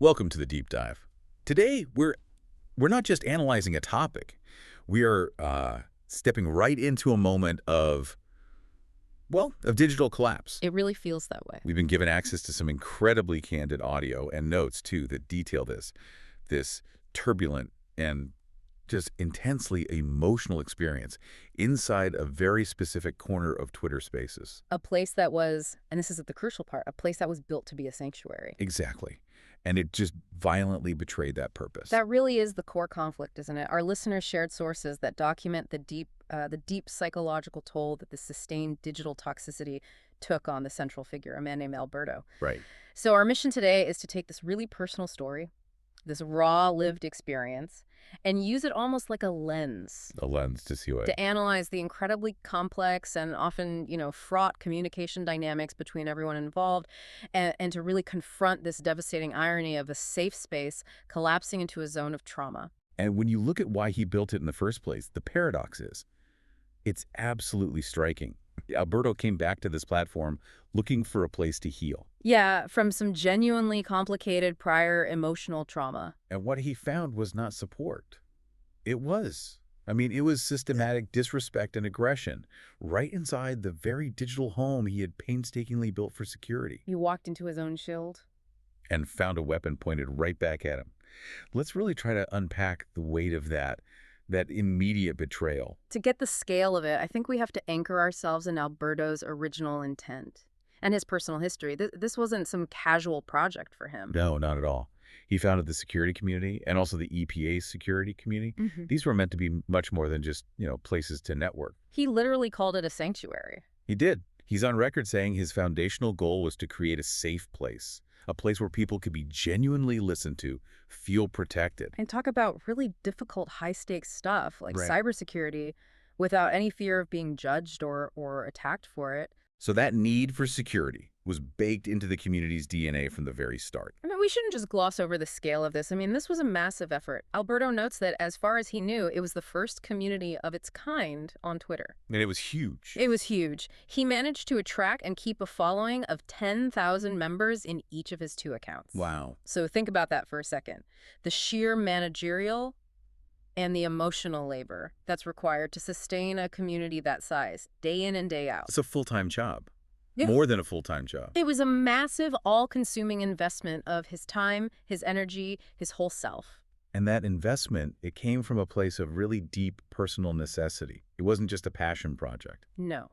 Welcome to the deep dive. Today, we're not just analyzing a topic. We are stepping right into a moment of digital collapse. It really feels that way. We've been given access to some incredibly candid audio and notes, too, that detail this turbulent and just intensely emotional experience inside a very specific corner of Twitter Spaces. A place that was, and this is the crucial part, a place that was built to be a sanctuary. Exactly. And it just violently betrayed that purpose. That really is the core conflict, isn't it? Our listeners shared sources that document the deep psychological toll that the sustained digital toxicity took on the central figure, a man named Alberto. Right. So our mission today is to take this really personal story, this raw lived experience, and use it almost like a lens A lens to see what. to analyze the incredibly complex and often, fraught communication dynamics between everyone involved, and to really confront this devastating irony of a safe space collapsing into a zone of trauma. And when you look at why he built it in the first place, the paradox is, it's absolutely striking. Alberto came back to this platform looking for a place to heal. Yeah, from some genuinely complicated prior emotional trauma. And what he found was not support. It was systematic disrespect and aggression right inside the very digital home he had painstakingly built for security. He walked into his own shield. And found a weapon pointed right back at him. Let's really try to unpack the weight of that immediate betrayal. To get the scale of it, I think we have to anchor ourselves in Alberto's original intent and his personal history. This wasn't some casual project for him. No, not at all. He founded the security community and also the EPA's security community. These were meant to be much more than just, places to network. He literally called it a sanctuary. He did. He's on record saying his foundational goal was to create a safe place, a place where people could be genuinely listened to, feel protected. And talk about really difficult, high-stakes stuff like Right. cybersecurity without any fear of being judged or attacked for it. So that need for security was baked into the community's DNA from the very start. I mean, we shouldn't just gloss over the scale of this. I mean, this was a massive effort. Alberto notes that as far as he knew, it was the first community of its kind on Twitter. And it was huge. It was huge. He managed to attract and keep a following of 10,000 members in each of his 2 accounts. Wow. So think about that for a second. The sheer managerial and the emotional labor that's required to sustain a community that size, day in and day out. It's a full-time job. Yeah. More than a full-time job. It was a massive, all-consuming investment of his time, his energy, his whole self. And that investment, it came from a place of really deep personal necessity. It wasn't just a passion project. No.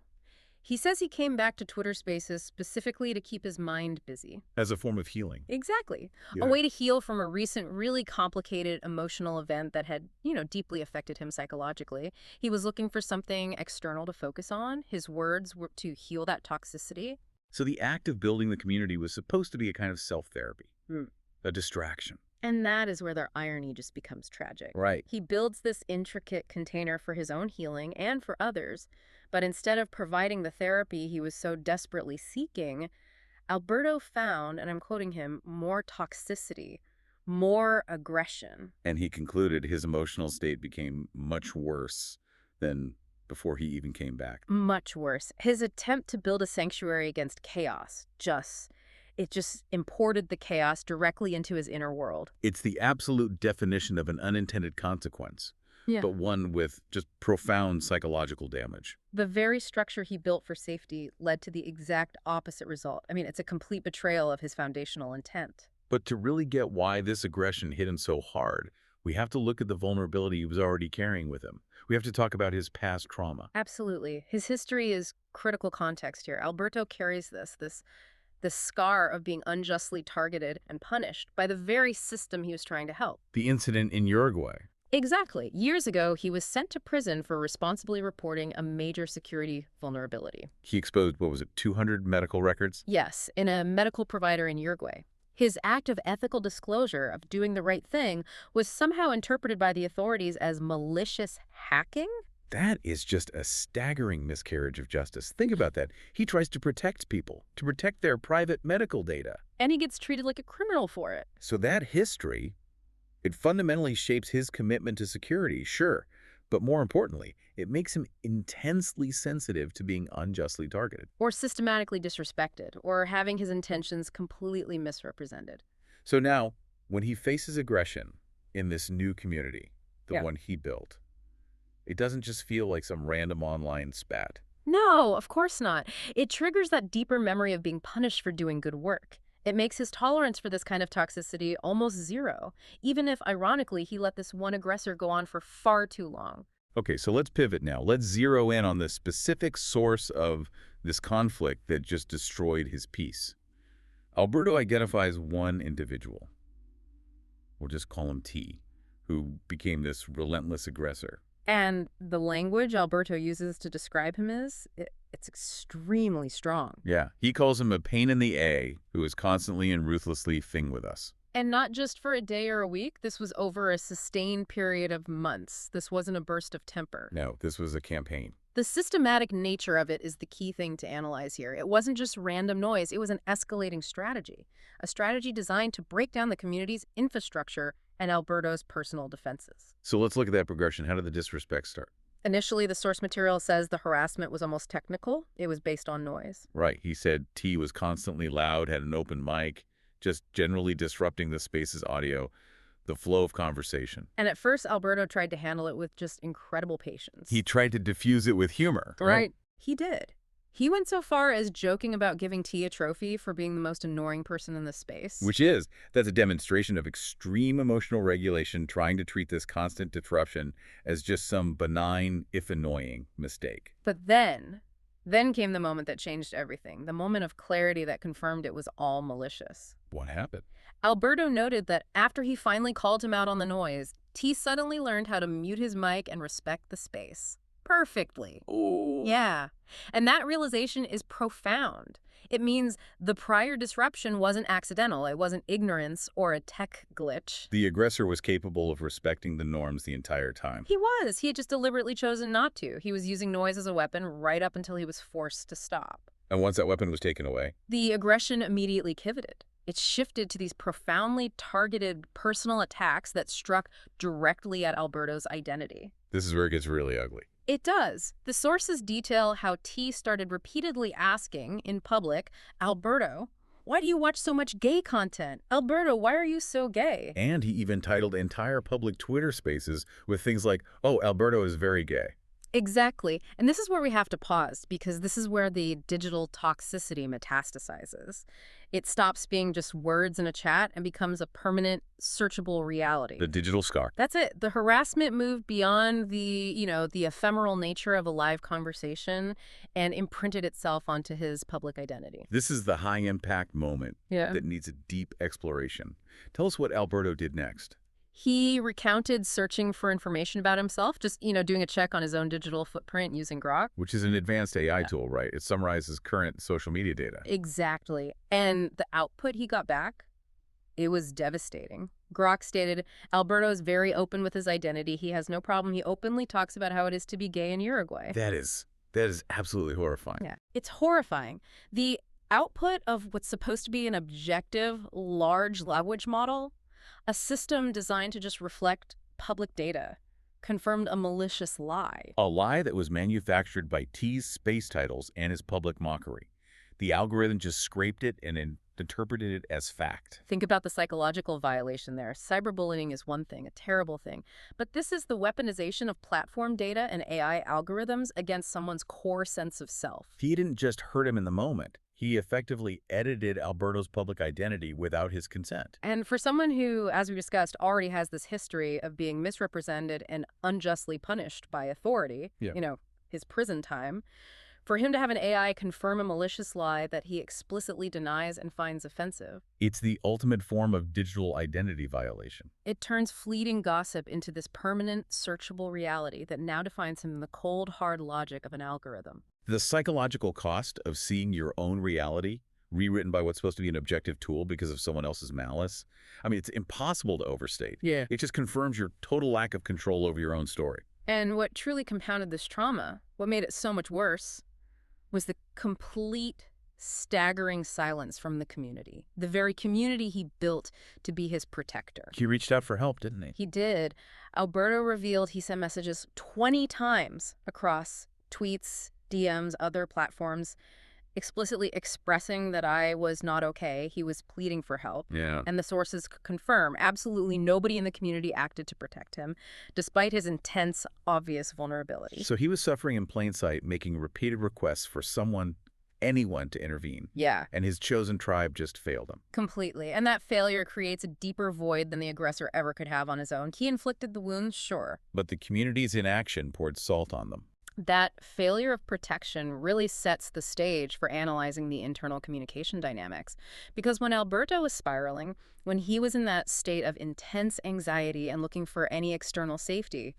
He says he came back to Twitter Spaces specifically to keep his mind busy. As a form of healing. Exactly. Yeah. A way to heal from a recent, really complicated emotional event that had, deeply affected him psychologically. He was looking for something external to focus on. His words were to heal that toxicity. So the act of building the community was supposed to be a kind of self-therapy. A distraction. And that is where their irony just becomes tragic. Right. He builds this intricate container for his own healing and for others, but instead of providing the therapy he was so desperately seeking, Alberto found, and I'm quoting him, more toxicity, more aggression. And he concluded his emotional state became much worse than before he even came back. Much worse. His attempt to build a sanctuary against chaos just imported the chaos directly into his inner world. It's the absolute definition of an unintended consequence, Yeah. but one with just profound psychological damage. The very structure he built for safety led to the exact opposite result. I mean, it's a complete betrayal of his foundational intent. But to really get why this aggression hit him so hard, we have to look at the vulnerability he was already carrying with him. We have to talk about his past trauma. Absolutely. His history is critical context here. Alberto carries this scar of being unjustly targeted and punished by the very system he was trying to help. The incident in Uruguay. Exactly. Years ago, he was sent to prison for responsibly reporting a major security vulnerability. He exposed, 200 medical records? Yes, in a medical provider in Uruguay. His act of ethical disclosure of doing the right thing was somehow interpreted by the authorities as malicious hacking? That is just a staggering miscarriage of justice. Think about that. He tries to protect people, to protect their private medical data. And he gets treated like a criminal for it. So that history, it fundamentally shapes his commitment to security, sure. But more importantly, it makes him intensely sensitive to being unjustly targeted. Or systematically disrespected, or having his intentions completely misrepresented. So now, When he faces aggression in this new community, the Yeah. one he built, it doesn't just feel like some random online spat. No, of course not. It triggers that deeper memory of being punished for doing good work. It makes his tolerance for this kind of toxicity almost zero, even if, ironically, he let this one aggressor go on for far too long. Okay, so let's pivot now. Let's zero in on the specific source of this conflict that just destroyed his peace. Alberto identifies one individual, we'll just call him T, who became this relentless aggressor. And the language Alberto uses to describe him it's extremely strong. Yeah, he calls him a pain in the A who is constantly and ruthlessly fing with us. And not just for a day or a week. This was over a sustained period of months. This wasn't a burst of temper. No, this was a campaign. The systematic nature of it is the key thing to analyze here. It wasn't just random noise. It was an escalating strategy, a strategy designed to break down the community's infrastructure and Alberto's personal defenses. So let's look at that progression. How did the disrespect start? Initially, the source material says the harassment was almost technical. It was based on noise. Right, he said T was constantly loud, had an open mic, just generally disrupting the space's audio, the flow of conversation. And at first, Alberto tried to handle it with just incredible patience. He tried to diffuse it with humor. Right. He did. He went so far as joking about giving T a trophy for being the most annoying person in the space. That's a demonstration of extreme emotional regulation, trying to treat this constant disruption as just some benign, if annoying, mistake. But then came the moment that changed everything, the moment of clarity that confirmed it was all malicious. What happened? Alberto noted that after he finally called him out on the noise, T suddenly learned how to mute his mic and respect the space. Perfectly. Oh. Yeah. And that realization is profound. It means the prior disruption wasn't accidental. It wasn't ignorance or a tech glitch. The aggressor was capable of respecting the norms the entire time. He was. He had just deliberately chosen not to. He was using noise as a weapon right up until he was forced to stop. And once that weapon was taken away, The aggression immediately pivoted. It shifted to these profoundly targeted personal attacks that struck directly at Alberto's identity. this is where it gets really ugly. It does. The sources detail how T started repeatedly asking, in public, Alberto, why do you watch so much gay content? Alberto, why are you so gay? And he even titled entire public Twitter spaces with things like, oh, Alberto is very gay. Exactly. And this is where we have to pause, because this is where the digital toxicity metastasizes. It stops being just words in a chat and becomes a permanent, searchable reality. The digital scar. That's it. The harassment moved beyond the ephemeral nature of a live conversation and imprinted itself onto his public identity. This is the high-impact moment Yeah. that needs a deep exploration. Tell us what Alberto did next. He recounted searching for information about himself, just, doing a check on his own digital footprint using Grok. Which is an advanced AI tool, right? It summarizes current social media data. Exactly. And the output he got back, it was devastating. Grok stated, Alberto is very open with his identity. He has no problem. He openly talks about how it is to be gay in Uruguay. That is absolutely horrifying. Yeah. It's horrifying. The output of what's supposed to be an objective, large language model, a system designed to just reflect public data, confirmed a malicious lie. A lie that was manufactured by T's space titles and his public mockery. The algorithm just scraped it and interpreted it as fact. Think about the psychological violation there. Cyberbullying is one thing, a terrible thing. But this is the weaponization of platform data and AI algorithms against someone's core sense of self. He didn't just hurt him in the moment. He effectively edited Alberto's public identity without his consent. And for someone who, as we discussed, already has this history of being misrepresented and unjustly punished by authority, his prison time, for him to have an AI confirm a malicious lie that he explicitly denies and finds offensive, It's the ultimate form of digital identity violation. it turns fleeting gossip into this permanent, searchable reality that now defines him in the cold, hard logic of an algorithm. The psychological cost of seeing your own reality rewritten by what's supposed to be an objective tool because of someone else's malice, I mean, it's impossible to overstate. Yeah. It just confirms your total lack of control over your own story. And what truly compounded this trauma, what made it so much worse, was the complete, staggering silence from the community. The very community he built to be his protector. He reached out for help, didn't he? He did. Alberto revealed he sent messages 20 times across tweets, DMs, other platforms, explicitly expressing that I was not okay. He was pleading for help. Yeah. And the sources confirm absolutely nobody in the community acted to protect him, despite his intense, obvious vulnerability. So he was suffering in plain sight, making repeated requests for anyone to intervene. Yeah, And his chosen tribe just failed him. completely. And that failure creates a deeper void than the aggressor ever could have on his own. He inflicted the wounds, sure. But the community's inaction poured salt on them. That failure of protection really sets the stage for analyzing the internal communication dynamics. Because when Alberto was spiraling, when he was in that state of intense anxiety and looking for any external safety,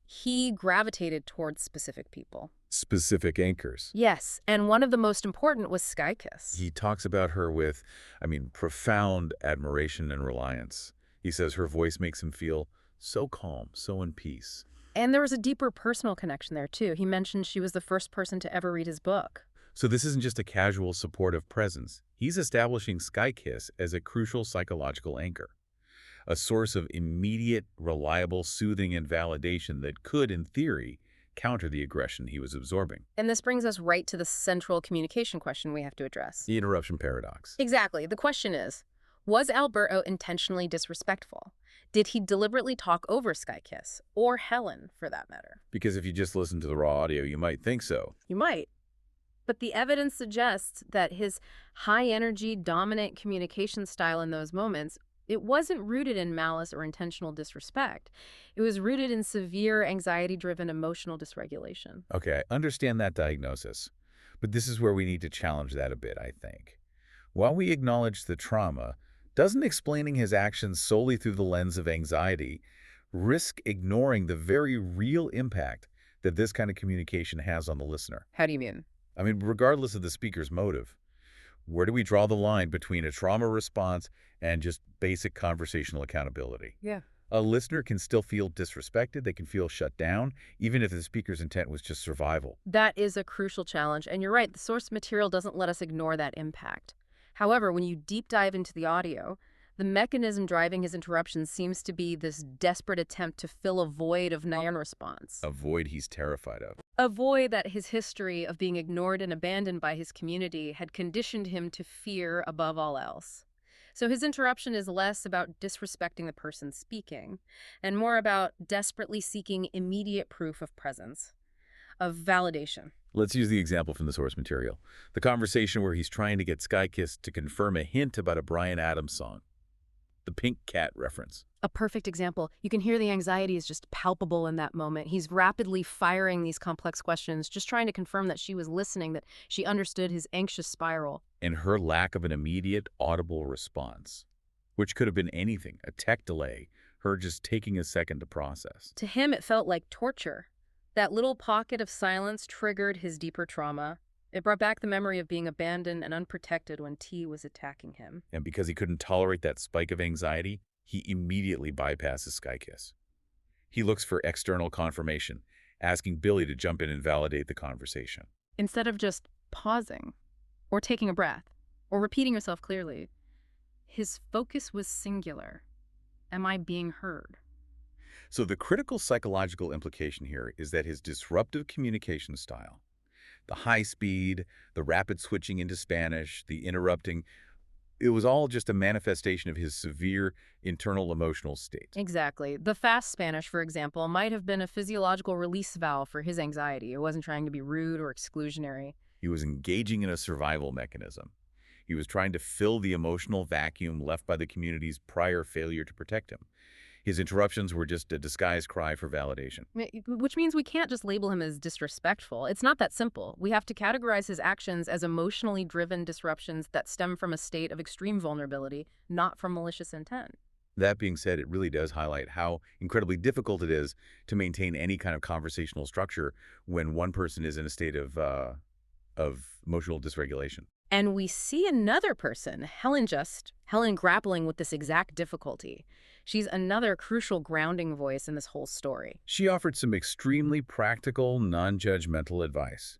he gravitated towards specific people. Specific anchors. Yes, and one of the most important was Skykiss. He talks about her with, profound admiration and reliance. He says her voice makes him feel so calm, so in peace. And there was a deeper personal connection there, too. He mentioned she was the first person to ever read his book. So this isn't just a casual supportive presence. He's establishing Skykiss as a crucial psychological anchor, a source of immediate, reliable soothing and validation that could, in theory, counter the aggression he was absorbing. And this brings us right to the central communication question we have to address. The interruption paradox. Exactly. The question is, was Alberto intentionally disrespectful? Did he deliberately talk over Skykiss, or Helen, for that matter? Because if you just listen to the raw audio, you might think so. You might. But the evidence suggests that his high-energy, dominant communication style in those moments, it wasn't rooted in malice or intentional disrespect. It was rooted in severe anxiety-driven emotional dysregulation. Okay, I understand that diagnosis, but this is where we need to challenge that a bit, I think. While we acknowledge the trauma, doesn't explaining his actions solely through the lens of anxiety risk ignoring the very real impact that this kind of communication has on the listener? How do you mean? Regardless of the speaker's motive, where do we draw the line between a trauma response and just basic conversational accountability? Yeah. A listener can still feel disrespected, they can feel shut down, even if the speaker's intent was just survival. That is a crucial challenge, and you're right, the source material doesn't let us ignore that impact. However, when you deep dive into the audio, the mechanism driving his interruptions seems to be this desperate attempt to fill a void of non-response. A void he's terrified of. A void that his history of being ignored and abandoned by his community had conditioned him to fear above all else. So his interruption is less about disrespecting the person speaking, and more about desperately seeking immediate proof of presence, of validation. Let's use the example from the source material. The conversation where he's trying to get Skykiss to confirm a hint about a Bryan Adams song. The Pink Cat reference. A perfect example. You can hear the anxiety is just palpable in that moment. He's rapidly firing these complex questions, just trying to confirm that she was listening, that she understood his anxious spiral. And her lack of an immediate, audible response, which could have been anything, a tech delay, her just taking a second to process. To him, it felt like torture. That little pocket of silence triggered his deeper trauma. It brought back the memory of being abandoned and unprotected when T was attacking him. And because he couldn't tolerate that spike of anxiety, he immediately bypasses Skykiss. He looks for external confirmation, asking Billy to jump in and validate the conversation. Instead of just pausing, or taking a breath, or repeating yourself clearly, his focus was singular. Am I being heard? So the critical psychological implication here is that his disruptive communication style, the high speed, the rapid switching into Spanish, the interrupting, it was all just a manifestation of his severe internal emotional state. Exactly. The fast Spanish, for example, might have been a physiological release valve for his anxiety. It wasn't trying to be rude or exclusionary. He was engaging in a survival mechanism. He was trying to fill the emotional vacuum left by the community's prior failure to protect him. His interruptions were just a disguised cry for validation. Which means we can't just label him as disrespectful. It's not that simple. We have to categorize his actions as emotionally driven disruptions that stem from a state of extreme vulnerability, not from malicious intent. That being said, it really does highlight how incredibly difficult it is to maintain any kind of conversational structure when one person is in a state of emotional dysregulation. And we see another person, Helen grappling with this exact difficulty. She's another crucial grounding voice in this whole story. She offered some extremely practical, non-judgmental advice,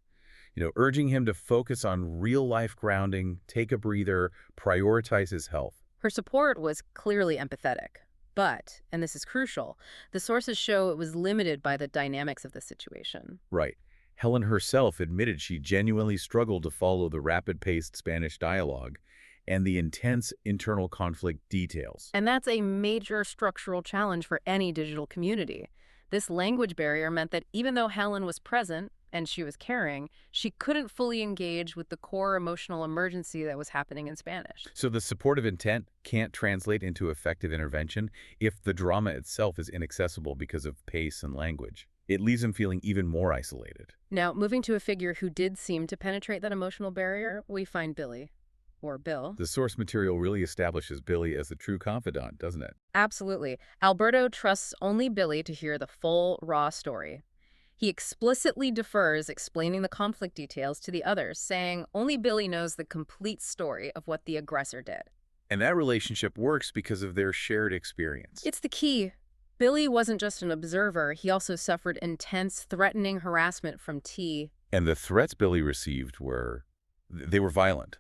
urging him to focus on real-life grounding, take a breather, prioritize his health. Her support was clearly empathetic. But, and this is crucial, the sources show it was limited by the dynamics of the situation. Right. Helen herself admitted she genuinely struggled to follow the rapid-paced Spanish dialogue and the intense internal conflict details. And that's a major structural challenge for any digital community. This language barrier meant that even though Helen was present and she was caring, she couldn't fully engage with the core emotional emergency that was happening in Spanish. So the supportive intent can't translate into effective intervention if the drama itself is inaccessible because of pace and language. It leaves him feeling even more isolated. Now, moving to a figure who did seem to penetrate that emotional barrier, we find Billy, or Bill. The source material really establishes Billy as the true confidant, doesn't it? Absolutely. Alberto trusts only Billy to hear the full, raw story. He explicitly defers explaining the conflict details to the others, saying only Billy knows the complete story of what the aggressor did. And that relationship works because of their shared experience. It's the key. Billy wasn't just an observer, he also suffered intense, threatening harassment from T. And the threats Billy received they were violent.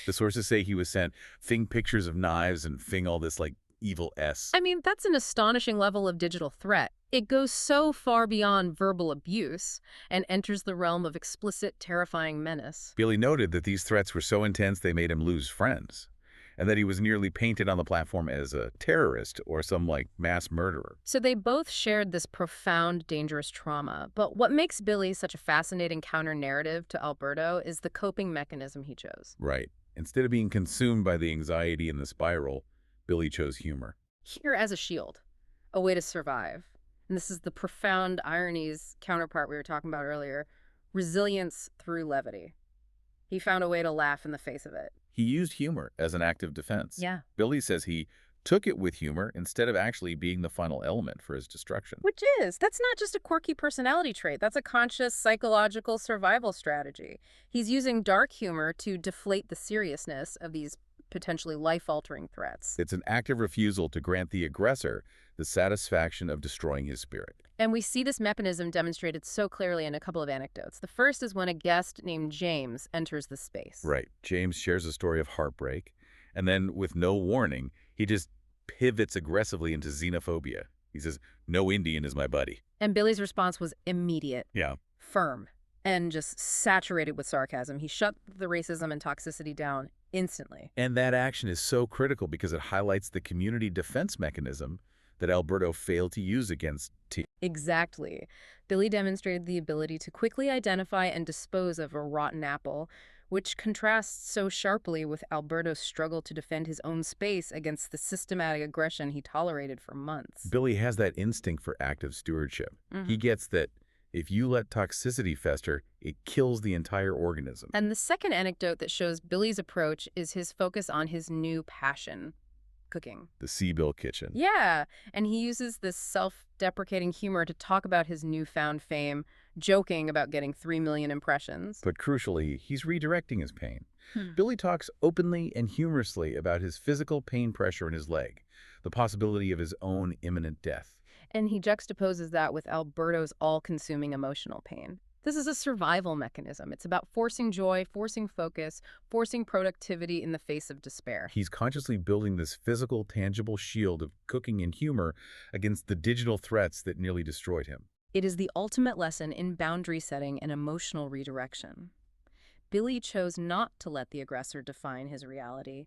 The sources say he was sent Fing pictures of knives and Fing all this like evil S. I mean, that's an astonishing level of digital threat. It goes so far beyond verbal abuse and enters the realm of explicit, terrifying menace. Billy noted that these threats were so intense they made him lose friends, and that he was nearly painted on the platform as a terrorist or some like mass murderer. So they both shared this profound, dangerous trauma. But what makes Billy such a fascinating counter-narrative to Alberto is the coping mechanism he chose. Right. Instead of being consumed by the anxiety and the spiral, Billy chose humor. Here as a shield, a way to survive. And this is the profound irony's counterpart we were talking about earlier, resilience through levity. He found a way to laugh in the face of it. He used humor as an act of defense. Yeah. Billy says he took it with humor instead of actually being the final element for his destruction. That's not just a quirky personality trait. That's a conscious psychological survival strategy. He's using dark humor to deflate the seriousness of these potentially life-altering threats. It's an active refusal to grant the aggressor the satisfaction of destroying his spirit. And we see this mechanism demonstrated so clearly in a couple of anecdotes. The first is when a guest named James enters the space. Right. James shares a story of heartbreak, and then, with no warning, he just pivots aggressively into xenophobia. He says, "No Indian is my buddy." And Billy's response was immediate, Yeah. firm, and just saturated with sarcasm. He shut the racism and toxicity down instantly. And that action is so critical because it highlights the community defense mechanism that Alberto failed to use against T. Exactly. Billy demonstrated the ability to quickly identify and dispose of a rotten apple, which contrasts so sharply with Alberto's struggle to defend his own space against the systematic aggression he tolerated for months. Billy has that instinct for active stewardship. He gets that if you let toxicity fester, it kills the entire organism. And the second anecdote that shows Billy's approach is his focus on his new passion, cooking. The Seabill kitchen. Yeah, and he uses this self-deprecating humor to talk about his newfound fame, joking about getting 3 million impressions. But crucially, he's redirecting his pain. Hmm. Billy talks openly and humorously about his physical pain pressure in his leg, the possibility of his own imminent death. And he juxtaposes that with Alberto's all-consuming emotional pain. This is a survival mechanism. It's about forcing joy, forcing focus, forcing productivity in the face of despair. He's consciously building this physical, tangible shield of cooking and humor against the digital threats that nearly destroyed him. It is the ultimate lesson in boundary setting and emotional redirection. Billy chose not to let the aggressor define his reality.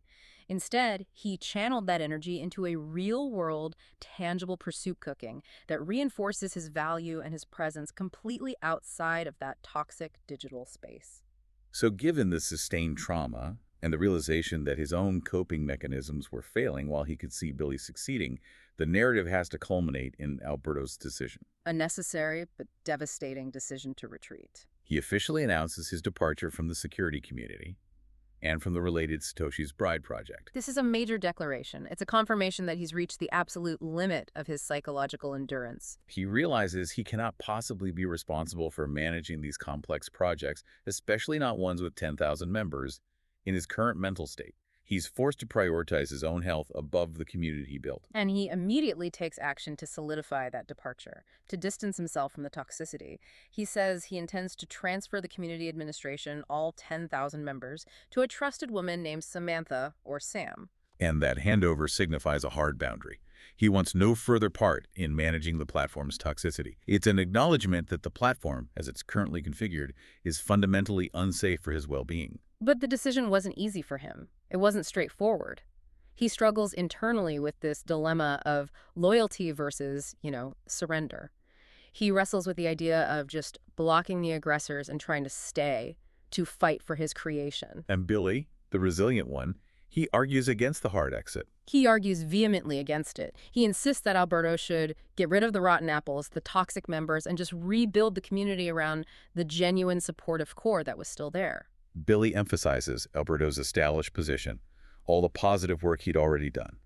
Instead, he channeled that energy into a real-world, tangible pursuit cooking that reinforces his value and his presence completely outside of that toxic digital space. So given the sustained trauma and the realization that his own coping mechanisms were failing while he could see Billy succeeding, the narrative has to culminate in Alberto's decision. A necessary but devastating decision to retreat. He officially announces his departure from the security community and from the related Satoshi's Bride project. This is a major declaration. It's a confirmation that he's reached the absolute limit of his psychological endurance. He realizes he cannot possibly be responsible for managing these complex projects, especially not ones with 10,000 members, in his current mental state. He's forced to prioritize his own health above the community he built. And he immediately takes action to solidify that departure, to distance himself from the toxicity. He says he intends to transfer the community administration, all 10,000 members, to a trusted woman named Samantha, or Sam. And that handover signifies a hard boundary. He wants no further part in managing the platform's toxicity. It's an acknowledgement that the platform, as it's currently configured, is fundamentally unsafe for his well-being. But the decision wasn't easy for him. It wasn't straightforward. He struggles internally with this dilemma of loyalty versus, surrender. He wrestles with the idea of just blocking the aggressors and trying to stay, to fight for his creation. And Billy, the resilient one, he argues against the hard exit. He argues vehemently against it. He insists that Alberto should get rid of the rotten apples, the toxic members, and just rebuild the community around the genuine supportive core that was still there. Billy emphasizes Alberto's established position, all the positive work he'd already done.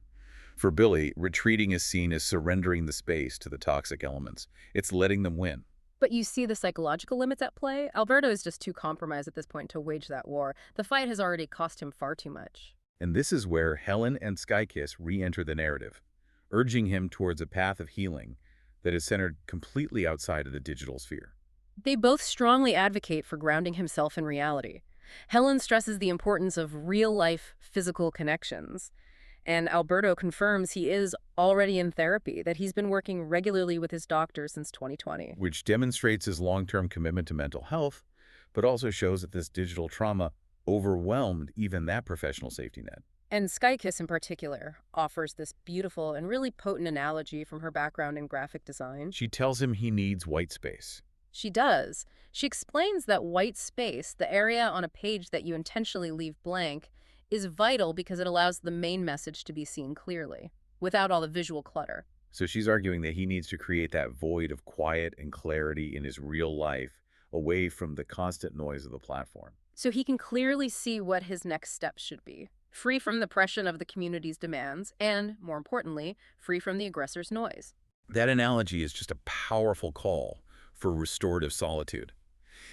For Billy, retreating is seen as surrendering the space to the toxic elements. It's letting them win. But you see the psychological limits at play? Alberto is just too compromised at this point to wage that war. The fight has already cost him far too much. And this is where Helen and Skykiss re-enter the narrative, urging him towards a path of healing that is centered completely outside of the digital sphere. They both strongly advocate for grounding himself in reality. Helen stresses the importance of real-life physical connections, and Alberto confirms he is already in therapy, that he's been working regularly with his doctor since 2020. Which demonstrates his long-term commitment to mental health, but also shows that this digital trauma overwhelmed even that professional safety net. And Skykiss in particular offers this beautiful and really potent analogy from her background in graphic design. She tells him he needs white space. She does. She explains that white space, the area on a page that you intentionally leave blank, is vital because it allows the main message to be seen clearly, without all the visual clutter. So she's arguing that he needs to create that void of quiet and clarity in his real life, away from the constant noise of the platform. So he can clearly see what his next steps should be, free from the pressure of the community's demands, and, more importantly, free from the aggressor's noise. That analogy is just a powerful call for restorative solitude.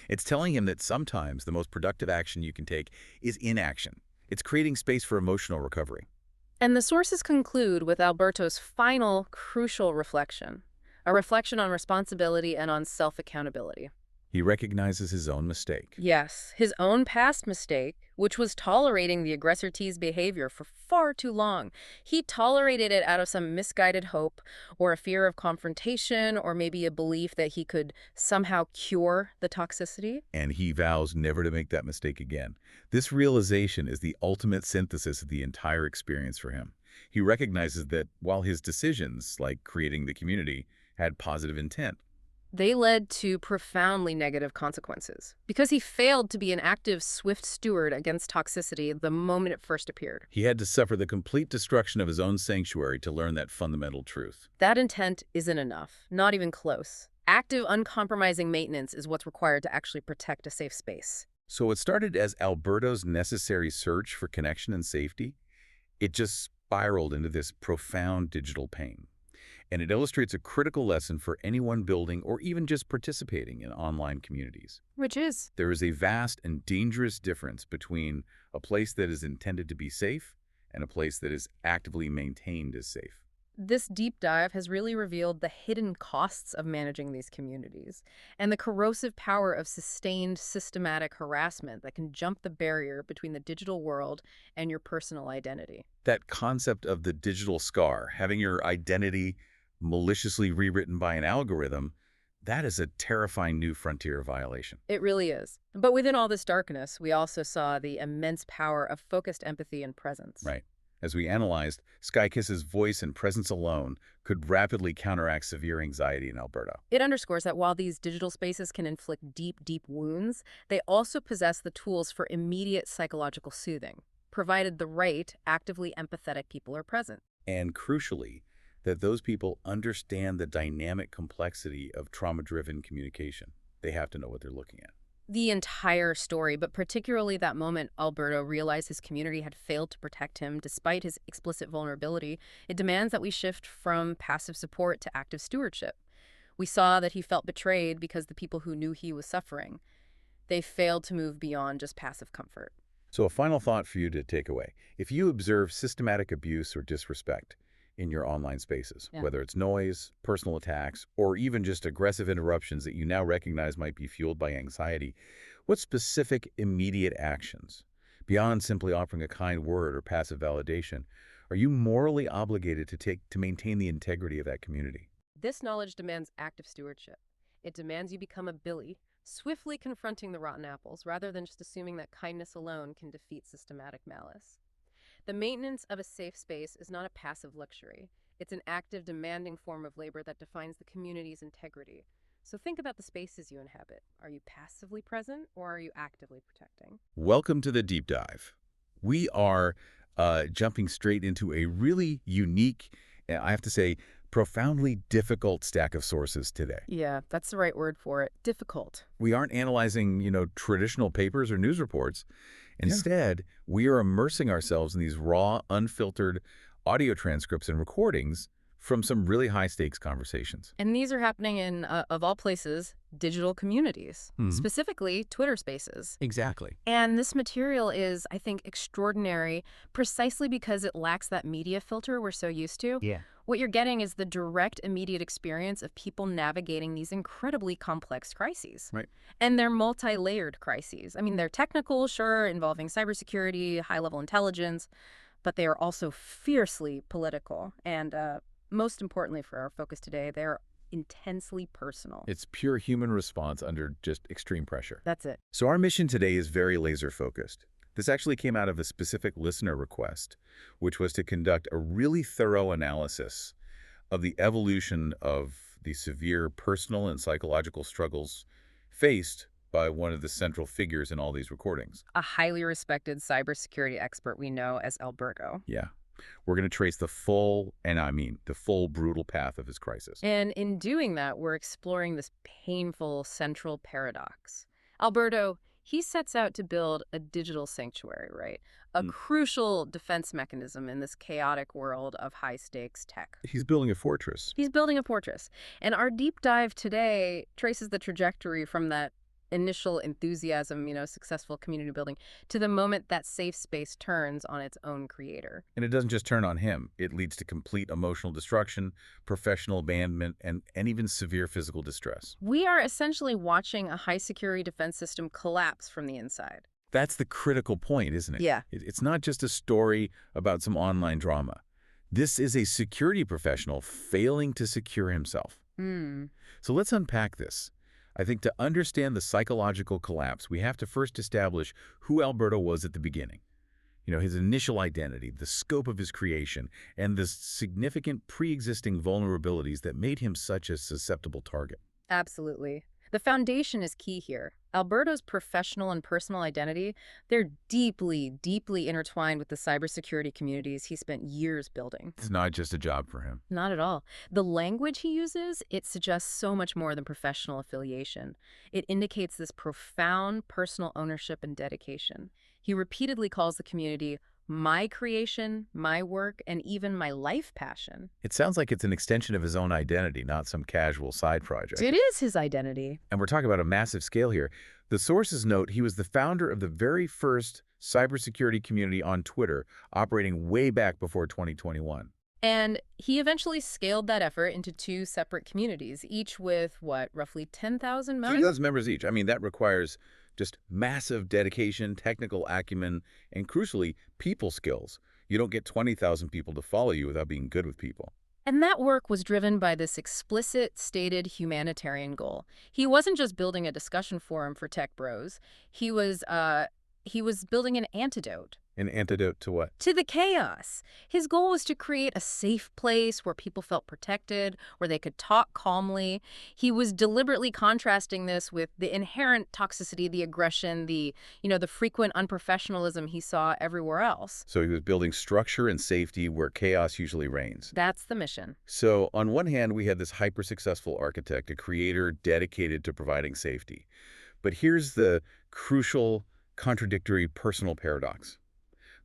It's telling him that sometimes the most productive action you can take is inaction. It's creating space for emotional recovery. And the sources conclude with Alberto's final, crucial reflection, a reflection on responsibility and on self-accountability. He recognizes his own mistake. Yes, his own past mistake, which was tolerating the aggressor T's behavior for far too long. He tolerated it out of some misguided hope or a fear of confrontation or maybe a belief that he could somehow cure the toxicity. And he vows never to make that mistake again. This realization is the ultimate synthesis of the entire experience for him. He recognizes that while his decisions, like creating the community, had positive intent, they led to profoundly negative consequences because he failed to be an active, swift steward against toxicity the moment it first appeared. he had to suffer the complete destruction of his own sanctuary to learn that fundamental truth. That intent isn't enough, not even close. Active, uncompromising maintenance is what's required to actually protect a safe space. So it started as Alberto's necessary search for connection and safety. It just spiraled into this profound digital pain. And it illustrates a critical lesson for anyone building or even just participating in online communities. Which is? There is a vast and dangerous difference between a place that is intended to be safe and a place that is actively maintained as safe. This deep dive has really revealed the hidden costs of managing these communities and the corrosive power of sustained systematic harassment that can jump the barrier between the digital world and your personal identity. That concept of the digital scar, having your identity maliciously rewritten by an algorithm, that is a terrifying new frontier of violation. It really is. But within all this darkness, we also saw the immense power of focused empathy and presence. Right. As we analyzed, Skykiss's voice and presence alone could rapidly counteract severe anxiety in Alberto. It underscores that while these digital spaces can inflict deep, deep wounds, they also possess the tools for immediate psychological soothing, provided the right, actively empathetic people are present. And crucially, that those people understand the dynamic complexity of trauma-driven communication. They have to know what they're looking at. The entire story, but particularly that moment Alberto realized his community had failed to protect him despite his explicit vulnerability, it demands that we shift from passive support to active stewardship. We saw that he felt betrayed because the people who knew he was suffering, they failed to move beyond just passive comfort. So a final thought for you to take away. If you observe systematic abuse or disrespect in your online spaces, whether it's noise, personal attacks, or even just aggressive interruptions that you now recognize might be fueled by anxiety, what specific immediate actions, beyond simply offering a kind word or passive validation, are you morally obligated to maintain the integrity of that community? This knowledge demands active stewardship. It demands you become a Billy, swiftly confronting the rotten apples rather than just assuming that kindness alone can defeat systematic malice. The maintenance of a safe space is not a passive luxury. It's an active, demanding form of labor that defines the community's integrity. So think about the spaces you inhabit. Are you passively present or are you actively protecting? Welcome to the deep dive. We are jumping straight into a really unique, I have to say, profoundly difficult stack of sources today. Yeah, that's the right word for it. Difficult. We aren't analyzing, traditional papers or news reports. Yeah. Instead, we are immersing ourselves in these raw, unfiltered audio transcripts and recordings from some really high-stakes conversations. And these are happening in, of all places, digital communities, specifically Twitter Spaces. Exactly. And this material is, I think, extraordinary precisely because it lacks that media filter we're so used to. Yeah. What you're getting is the direct, immediate experience of people navigating these incredibly complex crises. Right. And they're multi-layered crises. I mean, they're technical, sure, involving cybersecurity, high-level intelligence, but they are also fiercely political. And most importantly for our focus today, they're intensely personal. It's pure human response under just extreme pressure. That's it. So our mission today is very laser-focused. This actually came out of a specific listener request, which was to conduct a really thorough analysis of the evolution of the severe personal and psychological struggles faced by one of the central figures in all these recordings. A highly respected cybersecurity expert we know as Alberto. Yeah. We're going to trace the full, and I mean the full brutal path of his crisis. And in doing that, we're exploring this painful central paradox. Alberto, he sets out to build a digital sanctuary, right? A crucial defense mechanism in this chaotic world of high-stakes tech. He's building a fortress. He's building a fortress. And our deep dive today traces the trajectory from that initial enthusiasm, successful community building, to the moment that safe space turns on its own creator. And it doesn't just turn on him. It leads to complete emotional destruction, professional abandonment, and even severe physical distress. We are essentially watching a high-security defense system collapse from the inside. That's the critical point, isn't it? Yeah. It's not just a story about some online drama. This is a security professional failing to secure himself. So let's unpack this. I think to understand the psychological collapse, we have to first establish who Alberto was at the beginning. His initial identity, the scope of his creation, and the significant pre-existing vulnerabilities that made him such a susceptible target. Absolutely. The foundation is key here. Alberto's professional and personal identity, they're deeply, deeply intertwined with the cybersecurity communities he spent years building. It's not just a job for him. Not at all. The language he uses, it suggests so much more than professional affiliation. It indicates this profound personal ownership and dedication. He repeatedly calls the community my creation, my work, and even my life passion. It sounds like it's an extension of his own identity, not some casual side project. It is his identity. And we're talking about a massive scale here. The sources note he was the founder of the very first cybersecurity community on Twitter, operating way back before 2021. And he eventually scaled that effort into two separate communities, each with, roughly 10,000 members? 10,000 members each. I mean, that requires just massive dedication, technical acumen, and crucially, people skills. You don't get 20,000 people to follow you without being good with people. And that work was driven by this explicit, stated humanitarian goal. He wasn't just building a discussion forum for tech bros. He was building an antidote. An antidote to what? To the chaos. His goal was to create a safe place where people felt protected, where they could talk calmly. He was deliberately contrasting this with the inherent toxicity, the aggression, the frequent unprofessionalism he saw everywhere else. So he was building structure and safety where chaos usually reigns. That's the mission. So on one hand, we had this hyper-successful architect, a creator dedicated to providing safety. But here's the crucial, contradictory personal paradox.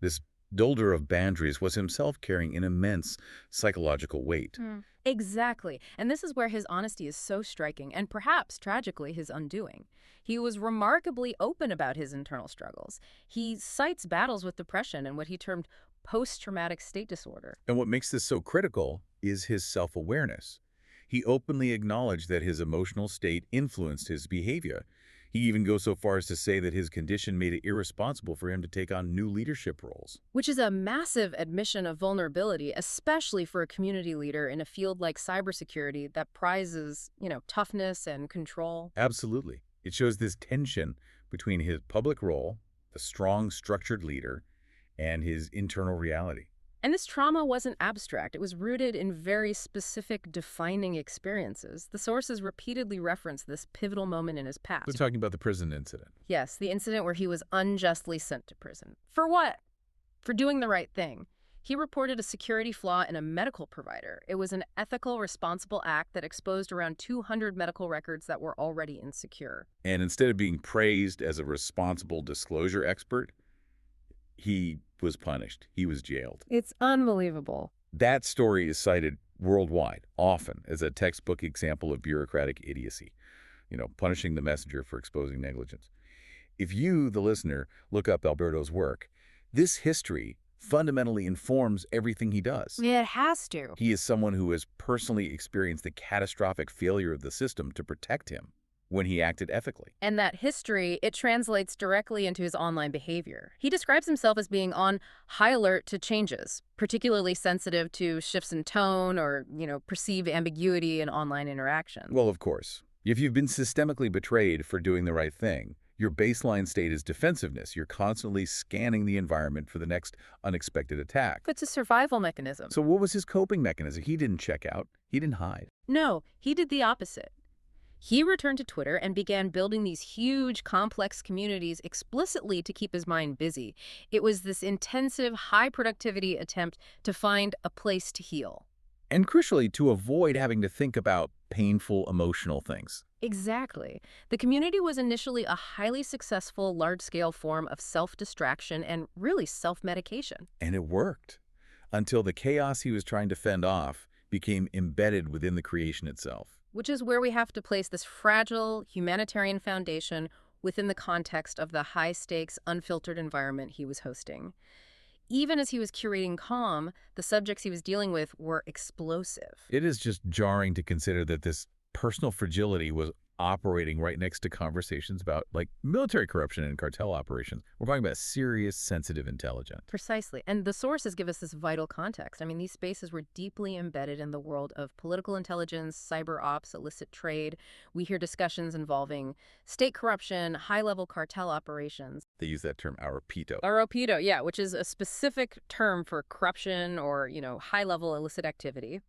This builder of boundaries was himself carrying an immense psychological weight. Exactly. And this is where his honesty is so striking, and perhaps, tragically, his undoing. He was remarkably open about his internal struggles. He cites battles with depression and what he termed post-traumatic state disorder. And what makes this so critical is his self-awareness. He openly acknowledged that his emotional state influenced his behavior. He even goes so far as to say that his condition made it irresponsible for him to take on new leadership roles. Which is a massive admission of vulnerability, especially for a community leader in a field like cybersecurity that prizes, toughness and control. Absolutely. It shows this tension between his public role, the strong, structured leader, and his internal reality. And this trauma wasn't abstract. It was rooted in very specific, defining experiences. The sources repeatedly reference this pivotal moment in his We're past. talking about the prison incident. Yes, the incident where he was unjustly sent to prison. For what? For doing the right thing. He reported a security flaw in a medical provider. It was an ethical, responsible act that exposed around 200 medical records that were already insecure. And instead of being praised as a responsible disclosure expert, he was punished. He was jailed. It's unbelievable. That story is cited worldwide, often, as a textbook example of bureaucratic idiocy, punishing the messenger for exposing negligence. If you, the listener, look up Alberto's work, this history fundamentally informs everything he does. It has to. He is someone who has personally experienced the catastrophic failure of the system to protect him when he acted ethically. And that history, it translates directly into his online behavior. He describes himself as being on high alert to changes, particularly sensitive to shifts in tone or, perceived ambiguity in online interaction. Well, of course. If you've been systemically betrayed for doing the right thing, your baseline state is defensiveness. You're constantly scanning the environment for the next unexpected attack. It's a survival mechanism. So what was his coping mechanism? He didn't check out. He didn't hide. No, he did the opposite. He returned to Twitter and began building these huge, complex communities explicitly to keep his mind busy. It was this intensive, high-productivity attempt to find a place to heal. And crucially, to avoid having to think about painful emotional things. Exactly. The community was initially a highly successful, large-scale form of self-distraction and really self-medication. And it worked, until the chaos he was trying to fend off became embedded within the creation itself. Which is where we have to place this fragile humanitarian foundation within the context of the high-stakes, unfiltered environment he was hosting. Even as he was curating calm, the subjects he was dealing with were explosive. It is just jarring to consider that this personal fragility was operating right next to conversations about, military corruption and cartel operations. We're talking about serious, sensitive intelligence. Precisely. And the sources give us this vital context. I mean, these spaces were deeply embedded in the world of political intelligence, cyber ops, illicit trade. We hear discussions involving state corruption, high-level cartel operations. They use that term, Arapito. Aropito, yeah, which is a specific term for corruption or, high-level illicit activity.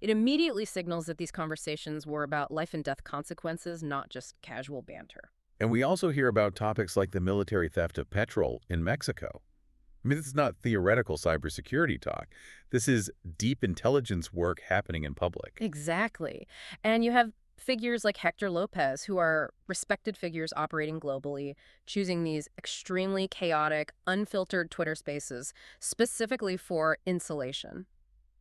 It immediately signals that these conversations were about life and death consequences, not just casual banter. And we also hear about topics like the military theft of petrol in Mexico. I mean, this is not theoretical cybersecurity talk. This is deep intelligence work happening in public. Exactly. And you have figures like Hector Lopez, who are respected figures operating globally, choosing these extremely chaotic, unfiltered Twitter spaces specifically for insulation.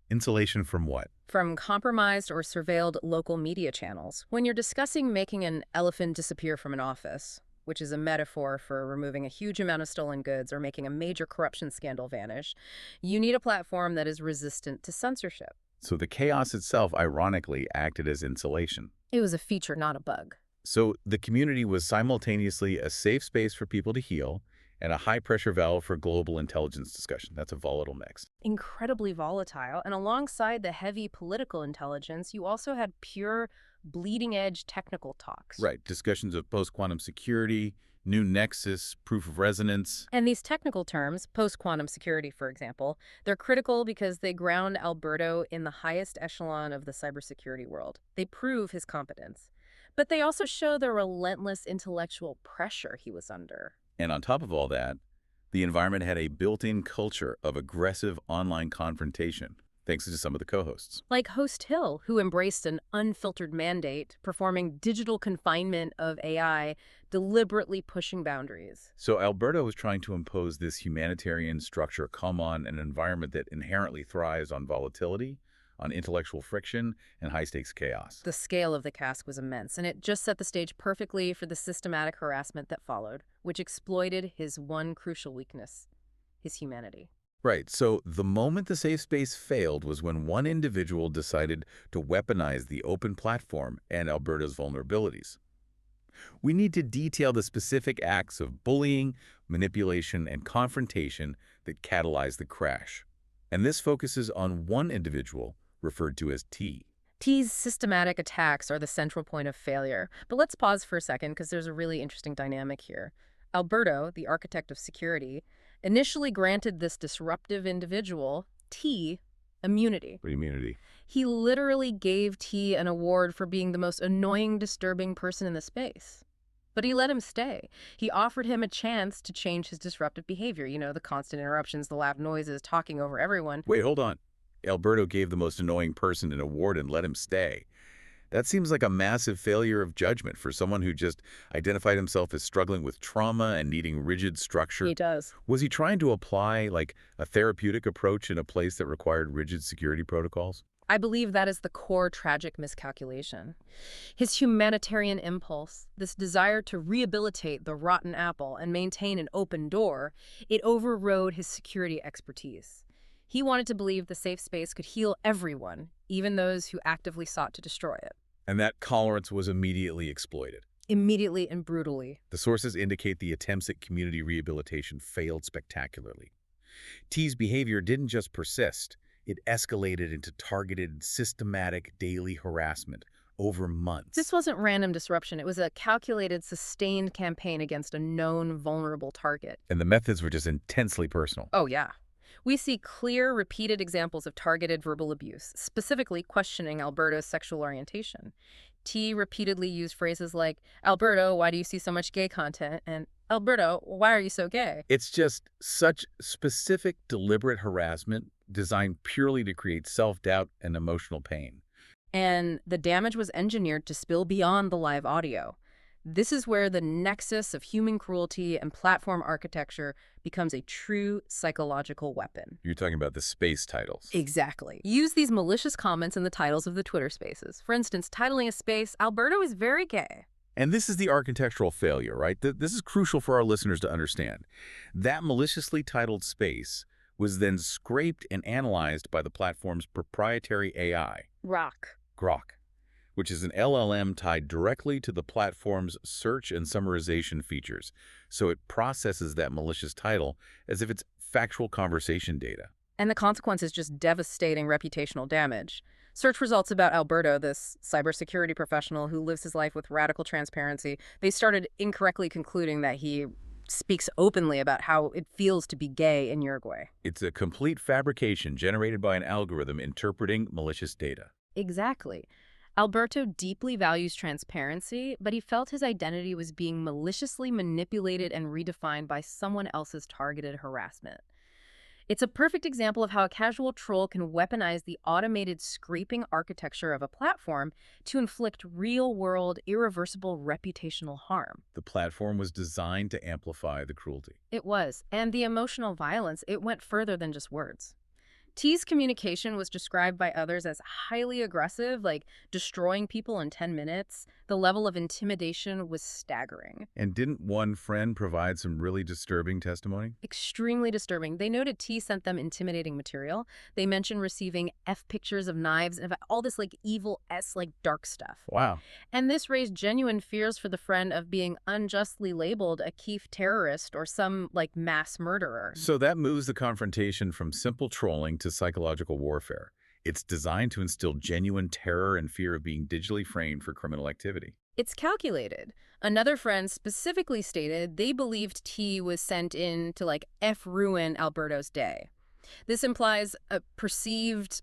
Insulation from what? From compromised or surveilled local media channels. When you're discussing making an elephant disappear from an office, which is a metaphor for removing a huge amount of stolen goods or making a major corruption scandal vanish, you need a platform that is resistant to censorship. So the chaos itself, ironically, acted as insulation. It was a feature, not a bug. So the community was simultaneously a safe space for people to heal and a high-pressure valve for global intelligence discussion. That's a volatile mix. Incredibly volatile. And alongside the heavy political intelligence, you also had pure bleeding-edge technical talks. Right. Discussions of post-quantum security, new nexus, proof of resonance. And these technical terms, post-quantum security, for example, they're critical because they ground Alberto in the highest echelon of the cybersecurity world. They prove his competence. But they also show the relentless intellectual pressure he was under. And on top of all that, the environment had a built-in culture of aggressive online confrontation, thanks to some of the co-hosts. Like Host Hill, who embraced an unfiltered mandate, performing digital confinement of AI, deliberately pushing boundaries. So Alberto was trying to impose this humanitarian structure come on an environment that inherently thrives on volatility, on intellectual friction, and high-stakes chaos. The scale of the task was immense, and it just set the stage perfectly for the systematic harassment that followed, which exploited his one crucial weakness, his humanity. Right, so the moment the safe space failed was when one individual decided to weaponize the open platform and Alberto's vulnerabilities. We need to detail the specific acts of bullying, manipulation, and confrontation that catalyze the crash. And this focuses on one individual, referred to as T. T's systematic attacks are the central point of failure. But let's pause for a second because there's a really interesting dynamic here. Alberto, the architect of security, initially granted this disruptive individual, T, immunity. Immunity. He literally gave T an award for being the most annoying, disturbing person in the space. But he let him stay. He offered him a chance to change his disruptive behavior. You know, the constant interruptions, the loud noises, talking over everyone. Wait, hold on. Alberto gave the most annoying person an award and let him stay. That seems like a massive failure of judgment for someone who just identified himself as struggling with trauma and needing rigid structure. He does. Was he trying to apply, like, a therapeutic approach in a place that required rigid security protocols? I believe that is the core tragic miscalculation. His humanitarian impulse, this desire to rehabilitate the rotten apple and maintain an open door, it overrode his security expertise. He wanted to believe the safe space could heal everyone, even those who actively sought to destroy it. And that tolerance was immediately exploited. Immediately and brutally. The sources indicate the attempts at community rehabilitation failed spectacularly. T's behavior didn't just persist. It escalated into targeted, systematic daily harassment over months. This wasn't random disruption. It was a calculated, sustained campaign against a known, vulnerable target. And the methods were just intensely personal. Oh, yeah. We see clear, repeated examples of targeted verbal abuse, specifically questioning Alberto's sexual orientation. T repeatedly used phrases like, "Alberto, why do you see so much gay content?" and "Alberto, why are you so gay?" It's just such specific, deliberate harassment designed purely to create self-doubt and emotional pain. And the damage was engineered to spill beyond the live audio. This is where the nexus of human cruelty and platform architecture becomes a true psychological weapon. You're talking about the space titles. Exactly. Use these malicious comments in the titles of the Twitter spaces. For instance, titling a space, "Alberto is very gay." And this is the architectural failure, right? This is crucial for our listeners to understand. That maliciously titled space was then scraped and analyzed by the platform's proprietary AI, Grok, which is an LLM tied directly to the platform's search and summarization features. So it processes that malicious title as if it's factual conversation data. And the consequence is just devastating reputational damage. Search results about Alberto, this cybersecurity professional who lives his life with radical transparency, they started incorrectly concluding that he speaks openly about how it feels to be gay in Uruguay. It's a complete fabrication generated by an algorithm interpreting malicious data. Exactly. Alberto deeply values transparency, but he felt his identity was being maliciously manipulated and redefined by someone else's targeted harassment. It's a perfect example of how a casual troll can weaponize the automated scraping architecture of a platform to inflict real-world, irreversible reputational harm. The platform was designed to amplify the cruelty. It was, and the emotional violence, it went further than just words. T's communication was described by others as highly aggressive, like destroying people in 10 minutes. The level of intimidation was staggering. And didn't one friend provide some really disturbing testimony? Extremely disturbing. They noted T sent them intimidating material. They mentioned receiving F pictures of knives and all this like evil S like dark stuff. Wow. And this raised genuine fears for the friend of being unjustly labeled a Keef terrorist or some like mass murderer. So that moves the confrontation from simple trolling to psychological warfare. It's designed to instill genuine terror and fear of being digitally framed for criminal activity. It's calculated. Another friend specifically stated they believed T was sent in to like ruin Alberto's day. This implies a perceived,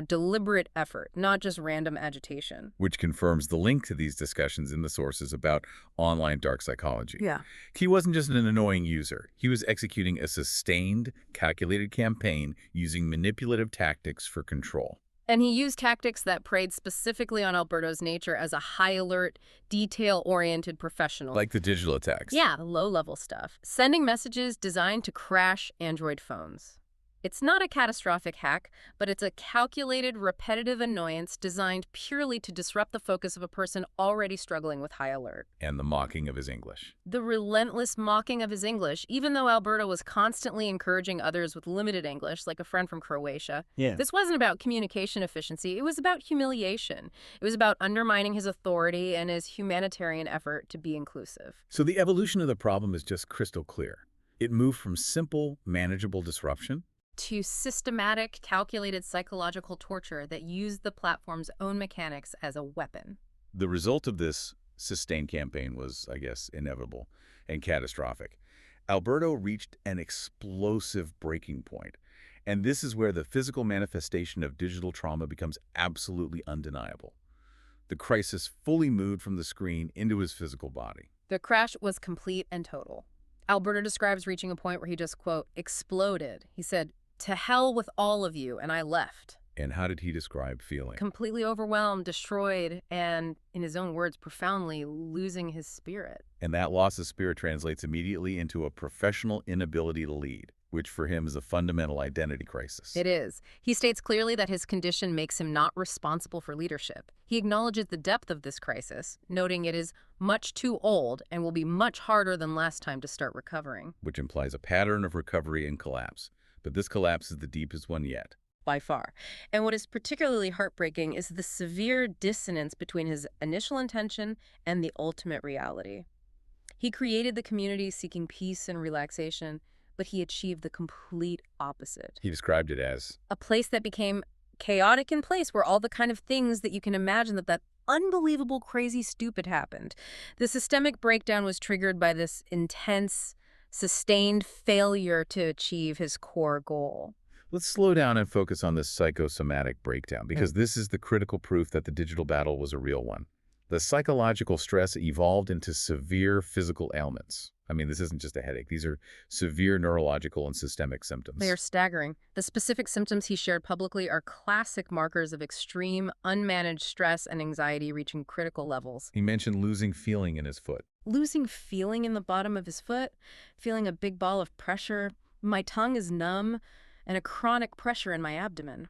deliberate effort, not just random agitation. Which confirms the link to these discussions in the sources about online dark psychology. Yeah. He wasn't just an annoying user. He was executing a sustained, calculated campaign using manipulative tactics for control. And he used tactics that preyed specifically on Alberto's nature as a high-alert, detail-oriented professional. Like the digital attacks. Yeah, low-level stuff. Sending messages designed to crash Android phones. It's not a catastrophic hack, but it's a calculated, repetitive annoyance designed purely to disrupt the focus of a person already struggling with high alert. And the mocking of his English. The relentless mocking of his English, even though Alberto was constantly encouraging others with limited English, like a friend from Croatia. Yeah. This wasn't about communication efficiency, it was about humiliation. It was about undermining his authority and his humanitarian effort to be inclusive. So the evolution of the problem is just crystal clear. It moved from simple, manageable disruption To systematic, calculated psychological torture that used the platform's own mechanics as a weapon. The result of this sustained campaign was, I guess, inevitable and catastrophic. Alberto reached an explosive breaking point, and this is where the physical manifestation of digital trauma becomes absolutely undeniable. The crisis fully moved from the screen into his physical body. The crash was complete and total. Alberto describes reaching a point where he just, quote, exploded. He said, "To hell with all of you," and I left. And how did he describe feeling? Completely overwhelmed, destroyed, and, in his own words, profoundly losing his spirit. And that loss of spirit translates immediately into a professional inability to lead, which for him is a fundamental identity crisis. It is. He states clearly that his condition makes him not responsible for leadership. He acknowledges the depth of this crisis, noting it is much too old and will be much harder than last time to start recovering. Which implies a pattern of recovery and collapse. But this collapse is the deepest one yet. By far. And what is particularly heartbreaking is the severe dissonance between his initial intention and the ultimate reality. He created the community seeking peace and relaxation, but he achieved the complete opposite. He described it as A place that became chaotic in place where all the kind of things that you can imagine that unbelievable, crazy, stupid happened. The systemic breakdown was triggered by this intense, sustained failure to achieve his core goal. Let's slow down and focus on this psychosomatic breakdown, because this is the critical proof that the digital battle was a real one. The psychological stress evolved into severe physical ailments. I mean, this isn't just a headache. These are severe neurological and systemic symptoms. They are staggering. The specific symptoms he shared publicly are classic markers of extreme, unmanaged stress and anxiety reaching critical levels. He mentioned losing feeling in his foot. Losing feeling in the bottom of his foot, feeling a big ball of pressure, my tongue is numb, and a chronic pressure in my abdomen.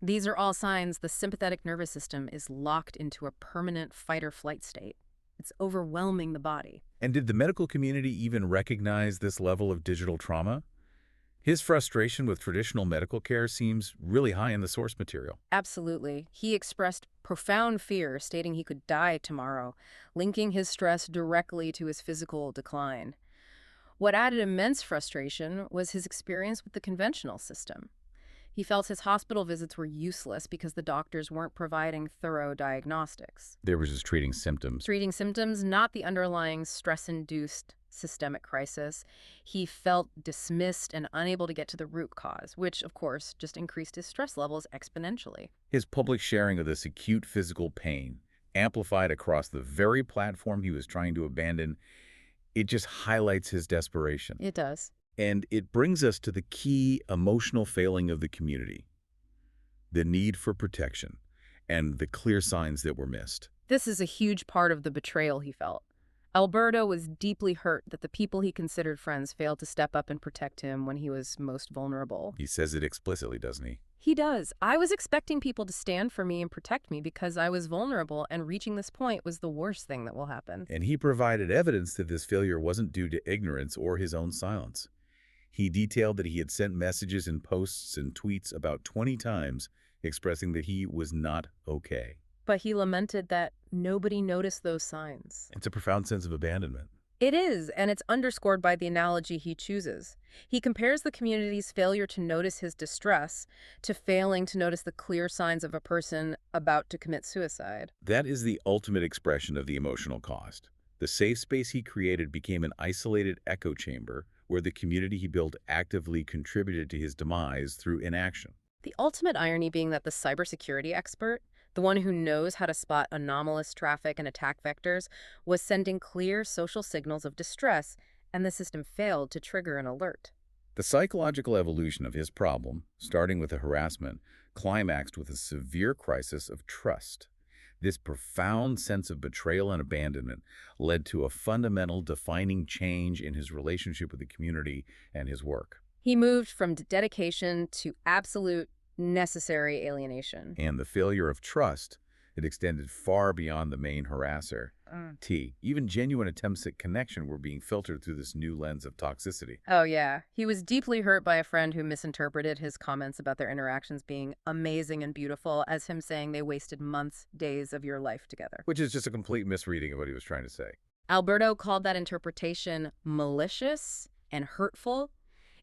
These are all signs the sympathetic nervous system is locked into a permanent fight-or-flight state. It's overwhelming the body. And did the medical community even recognize this level of digital trauma? His frustration with traditional medical care seems really high in the source material. Absolutely. He expressed profound fear, stating he could die tomorrow, linking his stress directly to his physical decline. What added immense frustration was his experience with the conventional system. He felt his hospital visits were useless because the doctors weren't providing thorough diagnostics. They were just treating symptoms. Treating symptoms, not the underlying stress-induced systemic crisis. He felt dismissed and unable to get to the root cause, which, of course, just increased his stress levels exponentially. His public sharing of this acute physical pain, amplified across the very platform he was trying to abandon, it just highlights his desperation. It does. And it brings us to the key emotional failing of the community, the need for protection, and the clear signs that were missed. This is a huge part of the betrayal he felt. Alberto was deeply hurt that the people he considered friends failed to step up and protect him when he was most vulnerable. He says it explicitly, doesn't he? He does. I was expecting people to stand for me and protect me because I was vulnerable, and reaching this point was the worst thing that will happen. And he provided evidence that this failure wasn't due to ignorance or his own silence. He detailed that he had sent messages and posts and tweets about 20 times expressing that he was not okay. But he lamented that nobody noticed those signs. It's a profound sense of abandonment. It is, and it's underscored by the analogy he chooses. He compares the community's failure to notice his distress to failing to notice the clear signs of a person about to commit suicide. That is the ultimate expression of the emotional cost. The safe space he created became an isolated echo chamber where the community he built actively contributed to his demise through inaction. The ultimate irony being that the cybersecurity expert, the one who knows how to spot anomalous traffic and attack vectors, was sending clear social signals of distress, and the system failed to trigger an alert. The psychological evolution of his problem, starting with the harassment, climaxed with a severe crisis of trust. This profound sense of betrayal and abandonment led to a fundamental defining change in his relationship with the community and his work. He moved from dedication to absolute necessary alienation. And the failure of trust, it extended far beyond the main harasser. Mm. Even genuine attempts at connection were being filtered through this new lens of toxicity. Oh, yeah. He was deeply hurt by a friend who misinterpreted his comments about their interactions being amazing and beautiful as him saying they wasted months, days of your life together. Which is just a complete misreading of what he was trying to say. Alberto called that interpretation malicious and hurtful.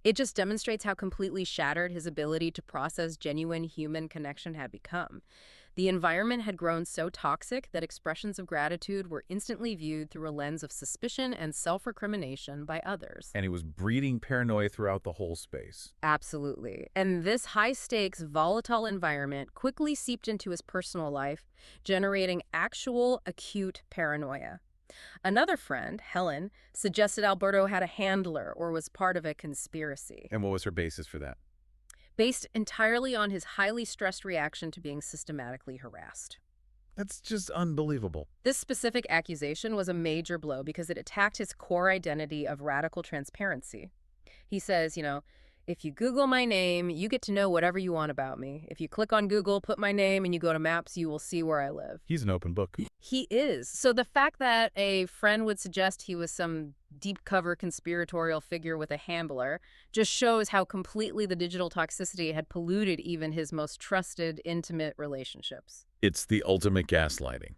It just demonstrates how completely shattered his ability to process genuine human connection had become. The environment had grown so toxic that expressions of gratitude were instantly viewed through a lens of suspicion and self-recrimination by others. And he was breeding paranoia throughout the whole space. Absolutely. And this high-stakes, volatile environment quickly seeped into his personal life, generating actual acute paranoia. Another friend, Helen, suggested Alberto had a handler or was part of a conspiracy, And what was her basis for that? based entirely on his highly stressed reaction to being systematically harassed. That's just unbelievable. This specific accusation was a major blow because it attacked his core identity of radical transparency. He says, if you Google my name, you get to know whatever you want about me. If you click on Google, put my name, and you go to Maps, you will see where I live. He's an open book. He is. So the fact that a friend would suggest he was some deep cover conspiratorial figure with a handler just shows how completely the digital toxicity had polluted even his most trusted, intimate relationships. It's the ultimate gaslighting.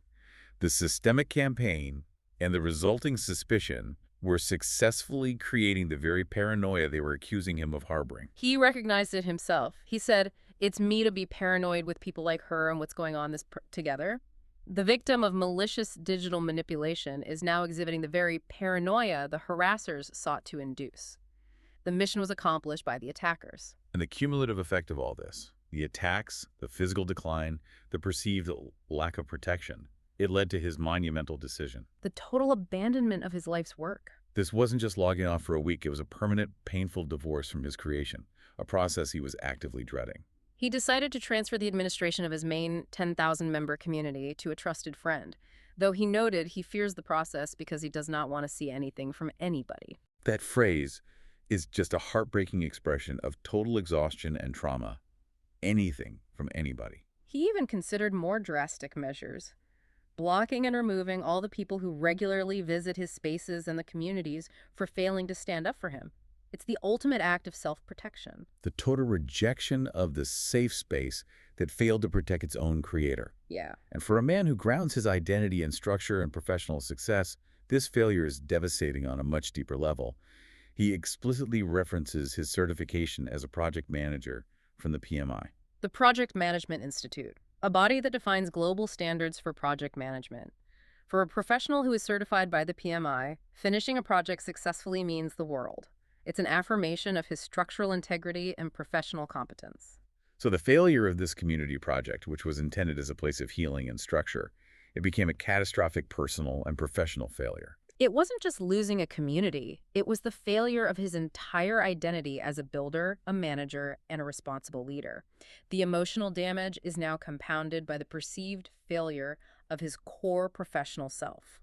The systemic campaign and the resulting suspicion were successfully creating the very paranoia they were accusing him of harboring. He recognized it himself. He said, "It's me to be paranoid with people like her and what's going on together." The victim of malicious digital manipulation is now exhibiting the very paranoia the harassers sought to induce. The mission was accomplished by the attackers. And the cumulative effect of all this, the attacks, the physical decline, the perceived lack of protection, it led to his monumental decision. The total abandonment of his life's work. This wasn't just logging off for a week, it was a permanent, painful divorce from his creation, a process he was actively dreading. He decided to transfer the administration of his main 10,000-member community to a trusted friend, though he noted he fears the process because he does not want to see anything from anybody. That phrase is just a heartbreaking expression of total exhaustion and trauma. Anything from anybody. He even considered more drastic measures, blocking and removing all the people who regularly visit his spaces and the communities for failing to stand up for him. It's the ultimate act of self-protection. The total rejection of the safe space that failed to protect its own creator. Yeah. And for a man who grounds his identity in structure and professional success, this failure is devastating on a much deeper level. He explicitly references his certification as a project manager from the PMI. The Project Management Institute, a body that defines global standards for project management. For a professional who is certified by the PMI, finishing a project successfully means the world. It's an affirmation of his structural integrity and professional competence. So the failure of this community project, which was intended as a place of healing and structure, it became a catastrophic personal and professional failure. It wasn't just losing a community, it was the failure of his entire identity as a builder, a manager, and a responsible leader. The emotional damage is now compounded by the perceived failure of his core professional self.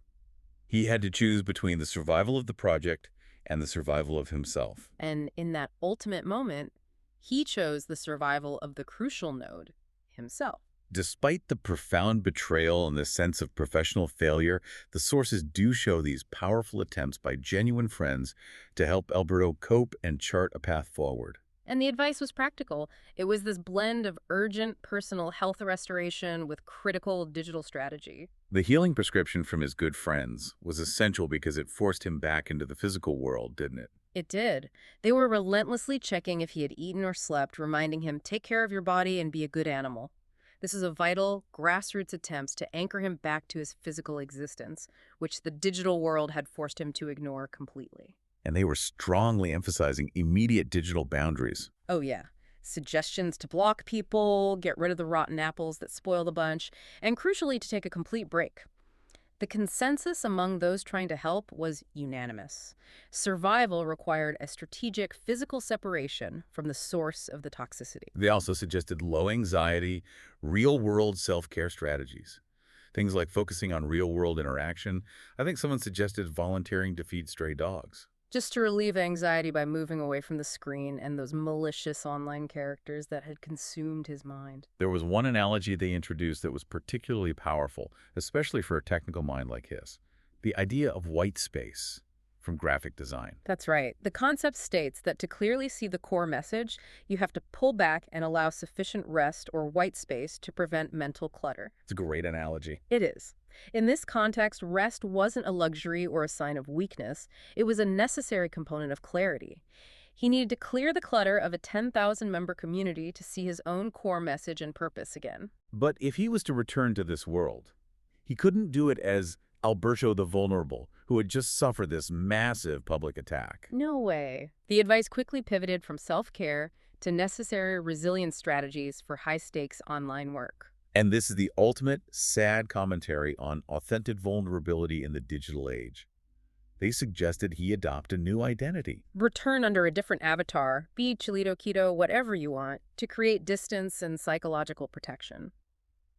He had to choose between the survival of the project and the survival of himself. And in that ultimate moment, he chose the survival of the crucial node, himself. Despite the profound betrayal and the sense of professional failure, the sources do show these powerful attempts by genuine friends to help Alberto cope and chart a path forward. And the advice was practical. It was this blend of urgent personal health restoration with critical digital strategy. The healing prescription from his good friends was essential because it forced him back into the physical world, didn't it? It did. They were relentlessly checking if he had eaten or slept, reminding him, take care of your body and be a good animal. This is a vital, grassroots attempt to anchor him back to his physical existence, which the digital world had forced him to ignore completely. And they were strongly emphasizing immediate digital boundaries. Oh, yeah. Suggestions to block people, get rid of the rotten apples that spoil the bunch, and crucially, to take a complete break. The consensus among those trying to help was unanimous. Survival required a strategic physical separation from the source of the toxicity. They also suggested low anxiety, real-world self-care strategies. Things like focusing on real-world interaction. I think someone suggested volunteering to feed stray dogs. just to relieve anxiety by moving away from the screen and those malicious online characters that had consumed his mind. There was one analogy they introduced that was particularly powerful, especially for a technical mind like his. The idea of white space from graphic design. That's right. The concept states that to clearly see the core message, you have to pull back and allow sufficient rest or white space to prevent mental clutter. It's a great analogy. It is. In this context, rest wasn't a luxury or a sign of weakness. It was a necessary component of clarity. He needed to clear the clutter of a 10,000-member community to see his own core message and purpose again. But if he was to return to this world, he couldn't do it as Alberto the Vulnerable, who had just suffered this massive public attack. No way. The advice quickly pivoted from self-care to necessary resilience strategies for high-stakes online work. And this is the ultimate sad commentary on authentic vulnerability in the digital age. They suggested he adopt a new identity. Return under a different avatar, be Chilito Keto, whatever you want, to create distance and psychological protection.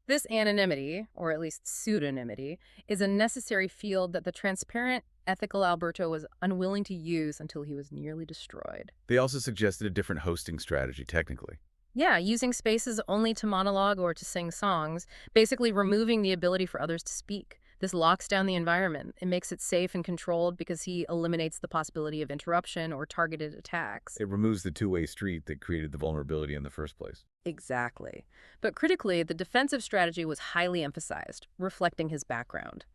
This anonymity, or at least pseudonymity, is a necessary field that the transparent, ethical Alberto was unwilling to use until he was nearly destroyed. They also suggested a different hosting strategy, technically. Yeah, using spaces only to monologue or to sing songs, basically removing the ability for others to speak. This locks down the environment. It makes it safe and controlled because he eliminates the possibility of interruption or targeted attacks. It removes the two-way street that created the vulnerability in the first place. Exactly. But critically, the defensive strategy was highly emphasized, reflecting his background.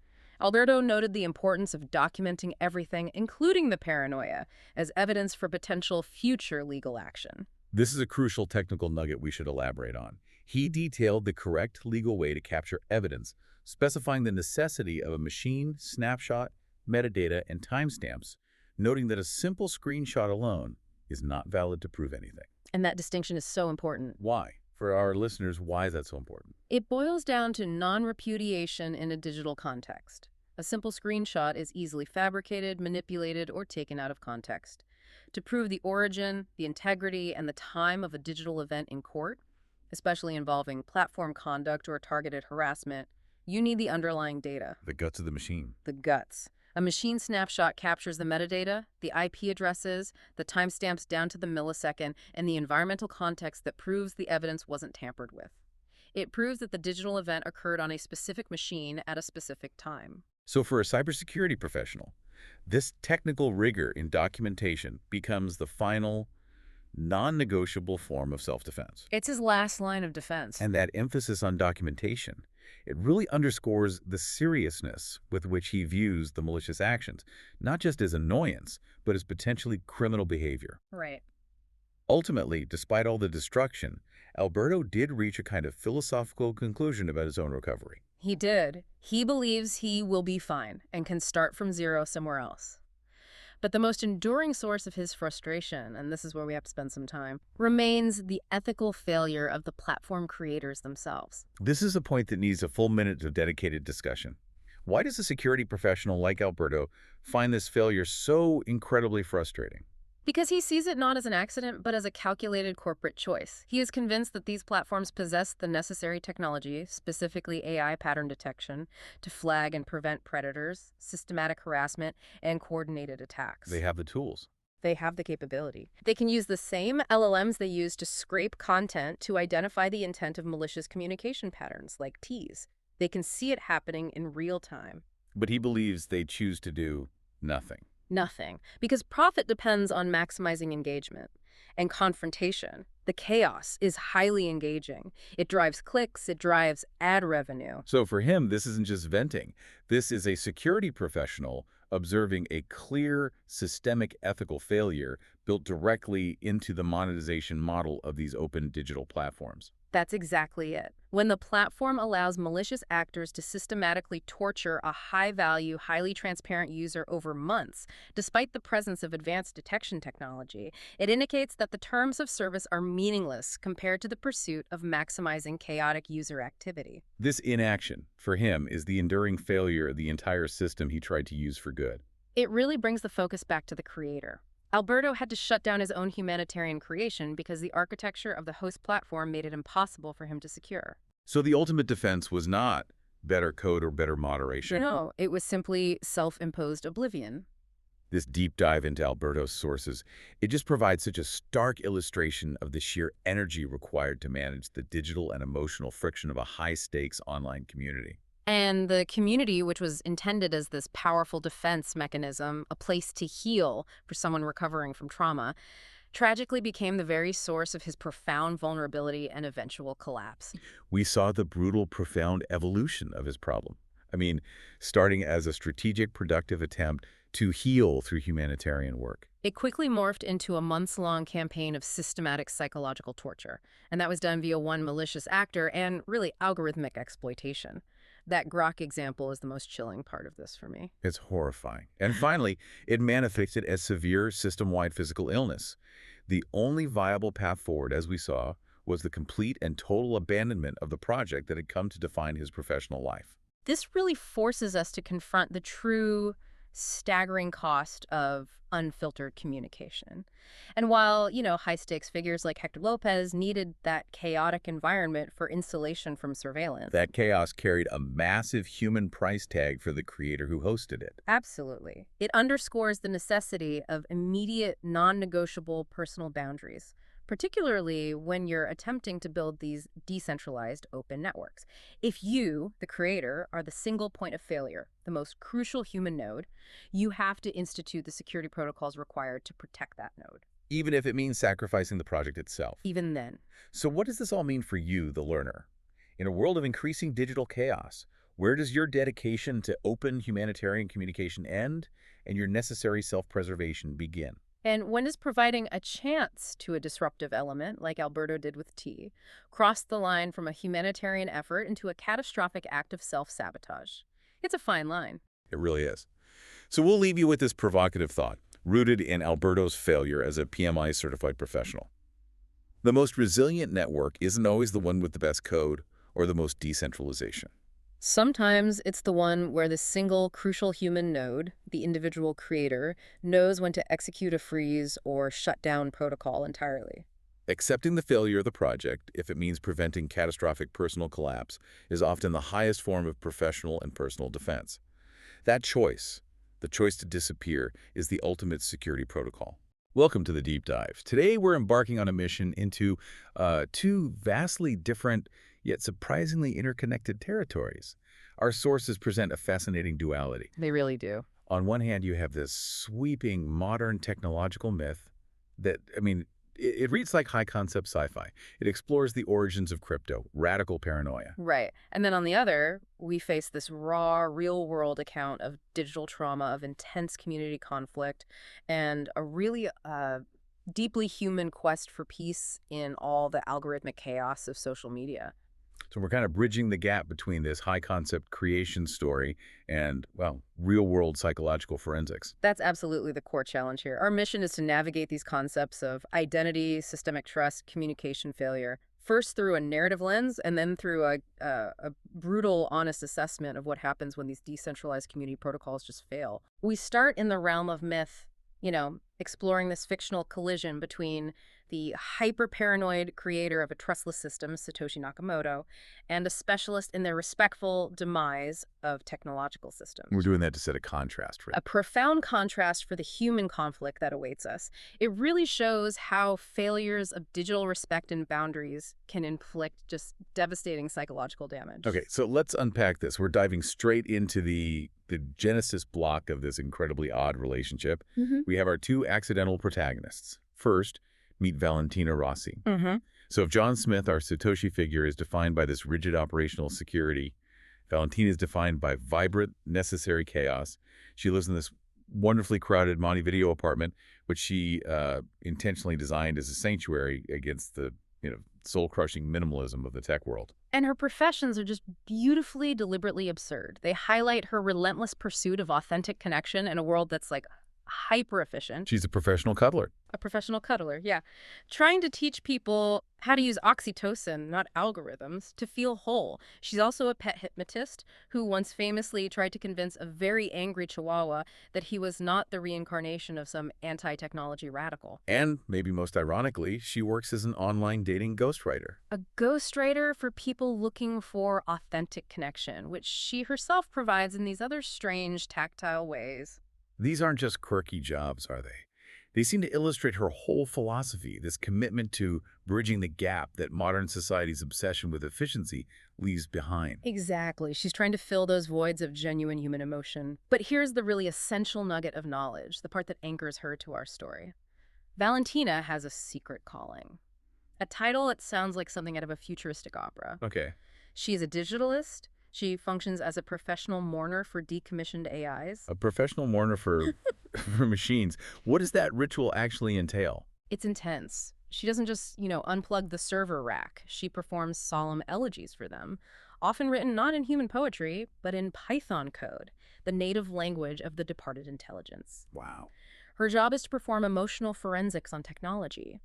Alberto noted the importance of documenting everything, including the paranoia, as evidence for potential future legal action. This is a crucial technical nugget we should elaborate on. He detailed the correct legal way to capture evidence, specifying the necessity of a machine, snapshot, metadata, and timestamps, noting that a simple screenshot alone is not valid to prove anything. And that distinction is so important. Why? For our listeners, why is that so important? It boils down to non-repudiation in a digital context. A simple screenshot is easily fabricated, manipulated, or taken out of context. To prove the origin, the integrity, and the time of a digital event in court, especially involving platform conduct or targeted harassment, you need the underlying data. The guts of the machine. The guts. A machine snapshot captures the metadata, the IP addresses, the timestamps down to the millisecond, and the environmental context that proves the evidence wasn't tampered with. It proves that the digital event occurred on a specific machine at a specific time. So for a cybersecurity professional, this technical rigor in documentation becomes the final, non-negotiable form of self-defense. It's his last line of defense. And that emphasis on documentation, it really underscores the seriousness with which he views the malicious actions, not just as annoyance, but as potentially criminal behavior. Right. Ultimately, despite all the destruction, Alberto did reach a kind of philosophical conclusion about his own recovery. He did. He believes he will be fine and can start from zero somewhere else. But the most enduring source of his frustration, and this is where we have to spend some time, remains the ethical failure of the platform creators themselves. This is a point that needs a full minute of dedicated discussion. Why does a security professional like Alberto find this failure so incredibly frustrating? Because he sees it not as an accident, but as a calculated corporate choice. He is convinced that these platforms possess the necessary technology, specifically AI pattern detection, to flag and prevent predators, systematic harassment, and coordinated attacks. They have the tools. They have the capability. They can use the same LLMs they use to scrape content to identify the intent of malicious communication patterns, like tease. They can see it happening in real time. But he believes they choose to do nothing. Nothing, because profit depends on maximizing engagement and confrontation. The chaos is highly engaging. It drives clicks, it drives ad revenue. So for him, this isn't just venting. This is a security professional observing a clear systemic ethical failure built directly into the monetization model of these open digital platforms. That's exactly it. When the platform allows malicious actors to systematically torture a high-value, highly transparent user over months, despite the presence of advanced detection technology, it indicates that the terms of service are meaningless compared to the pursuit of maximizing chaotic user activity. This inaction, for him, is the enduring failure of the entire system he tried to use for good. It really brings the focus back to the creator. Alberto had to shut down his own humanitarian creation because the architecture of the host platform made it impossible for him to secure. So the ultimate defense was not better code or better moderation. No, it was simply self-imposed oblivion. This deep dive into Alberto's sources, it just provides such a stark illustration of the sheer energy required to manage the digital and emotional friction of a high-stakes online community. And the community, which was intended as this powerful defense mechanism, a place to heal for someone recovering from trauma, tragically became the very source of his profound vulnerability and eventual collapse. We saw the brutal, profound evolution of his problem. I mean, starting as a strategic, productive attempt to heal through humanitarian work. It quickly morphed into a months-long campaign of systematic psychological torture, and that was done via one malicious actor and really algorithmic exploitation. That Grok example is the most chilling part of this for me. It's horrifying. And finally, it manifested as severe system-wide physical illness. The only viable path forward, as we saw, was the complete and total abandonment of the project that had come to define his professional life. This really forces us to confront the true staggering cost of unfiltered communication. And while, high-stakes figures like Hector Lopez needed that chaotic environment for insulation from surveillance. That chaos carried a massive human price tag for the creator who hosted it. Absolutely. It underscores the necessity of immediate, non-negotiable personal boundaries, particularly when you're attempting to build these decentralized open networks. If you, the creator, are the single point of failure, the most crucial human node, you have to institute the security protocols required to protect that node. Even if it means sacrificing the project itself. Even then. So what does this all mean for you, the learner? In a world of increasing digital chaos, where does your dedication to open humanitarian communication end and your necessary self-preservation begin? And when does providing a chance to a disruptive element, like Alberto did with tea, cross the line from a humanitarian effort into a catastrophic act of self-sabotage? It's a fine line. It really is. So we'll leave you with this provocative thought, rooted in Alberto's failure as a PMI-certified professional. The most resilient network isn't always the one with the best code or the most decentralization. Sometimes it's the one where the single crucial human node, the individual creator, knows when to execute a freeze or shut down protocol entirely. Accepting the failure of the project, if it means preventing catastrophic personal collapse, is often the highest form of professional and personal defense. That choice, the choice to disappear, is the ultimate security protocol. Welcome to the Deep Dive. Today we're embarking on a mission into two vastly different yet surprisingly interconnected territories. Our sources present a fascinating duality. They really do. On one hand, you have this sweeping modern technological myth that, it reads like high-concept sci-fi. It explores the origins of crypto, radical paranoia. Right. And then on the other, we face this raw, real-world account of digital trauma, of intense community conflict, and a really deeply human quest for peace in all the algorithmic chaos of social media. So we're kind of bridging the gap between this high-concept creation story and, well, real-world psychological forensics. That's absolutely the core challenge here. Our mission is to navigate these concepts of identity, systemic trust, communication failure, first through a narrative lens and then through a brutal, honest assessment of what happens when these decentralized community protocols just fail. We start in the realm of myth, exploring this fictional collision between the hyper-paranoid creator of a trustless system, Satoshi Nakamoto, and a specialist in their respectful demise of technological systems. We're doing that to set a contrast, right? A profound contrast for the human conflict that awaits us. It really shows how failures of digital respect and boundaries can inflict just devastating psychological damage. Okay, so let's unpack this. We're diving straight into the genesis block of this incredibly odd relationship. We have our two accidental protagonists. First, meet Valentina Rossi. So if John Smith, our Satoshi figure, is defined by this rigid operational security, Valentina is defined by vibrant, necessary chaos. She lives in this wonderfully crowded Montevideo apartment, which she intentionally designed as a sanctuary against the soul-crushing minimalism of the tech world. And her professions are just beautifully, deliberately absurd. They highlight her relentless pursuit of authentic connection in a world that's like hyper efficient. She's a professional cuddler. A professional cuddler, yeah. Trying to teach people how to use oxytocin, not algorithms, to feel whole. She's also a pet hypnotist who once famously tried to convince a very angry chihuahua that he was not the reincarnation of some anti-technology radical. And, maybe most ironically, she works as an online dating ghostwriter. A ghostwriter for people looking for authentic connection, which she herself provides in these other strange, tactile ways. These aren't just quirky jobs, are they? They seem to illustrate her whole philosophy, this commitment to bridging the gap that modern society's obsession with efficiency leaves behind. Exactly. She's trying to fill those voids of genuine human emotion. But here's the really essential nugget of knowledge, the part that anchors her to our story. Valentina has a secret calling. A title that sounds like something out of a futuristic opera. Okay. She is a digitalist. She functions as a professional mourner for decommissioned AIs. A professional mourner for, for machines. What does that ritual actually entail? It's intense. She doesn't just, unplug the server rack. She performs solemn elegies for them, often written not in human poetry, but in Python code, the native language of the departed intelligence. Wow. Her job is to perform emotional forensics on technology,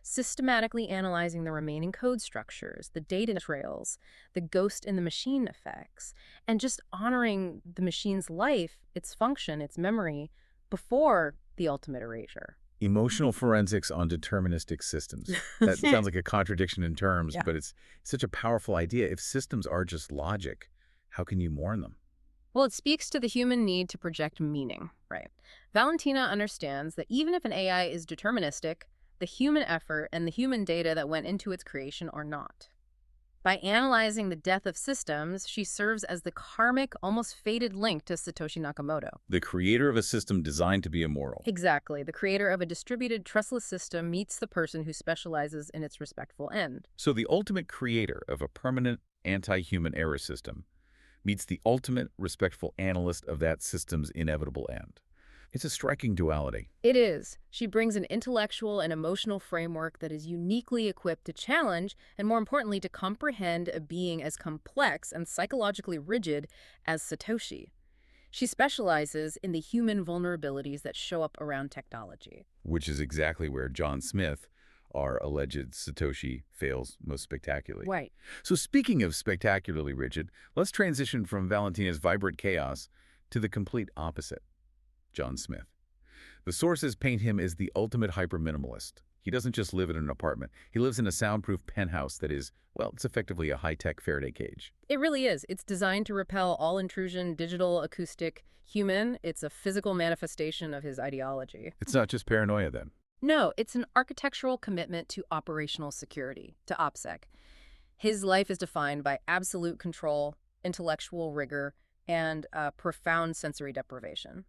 systematically analyzing the remaining code structures, the data trails, the ghost in the machine effects, and just honoring the machine's life, its function, its memory, before the ultimate erasure. Emotional forensics on deterministic systems. That sounds like a contradiction in terms, Yeah. but it's such a powerful idea. If systems are just logic, how can you mourn them? Well, it speaks to the human need to project meaning, right? Valentina understands that even if an AI is deterministic, the human effort and the human data that went into its creation are not. By analyzing the death of systems, she serves as the karmic, almost fated link to Satoshi Nakamoto. The creator of a system designed to be immortal. Exactly. The creator of a distributed, trustless system meets the person who specializes in its respectful end. So the ultimate creator of a permanent anti-human error system meets the ultimate respectful analyst of that system's inevitable end. It's a striking duality. It is. She brings an intellectual and emotional framework that is uniquely equipped to challenge and, more importantly, to comprehend a being as complex and psychologically rigid as Satoshi. She specializes in the human vulnerabilities that show up around technology. Which is exactly where John Smith, our alleged Satoshi, fails most spectacularly. Right. So speaking of spectacularly rigid, let's transition from Valentina's vibrant chaos to the complete opposite, John Smith. The sources paint him as the ultimate hyper-minimalist. He doesn't just live in an apartment. He lives in a soundproof penthouse that is, well, it's effectively a high-tech Faraday cage. It really is. It's designed to repel all intrusion, digital, acoustic, human. It's a physical manifestation of his ideology. It's not just paranoia, then. No, it's an architectural commitment to operational security, to OPSEC. His life is defined by absolute control, intellectual rigor, and profound sensory deprivation.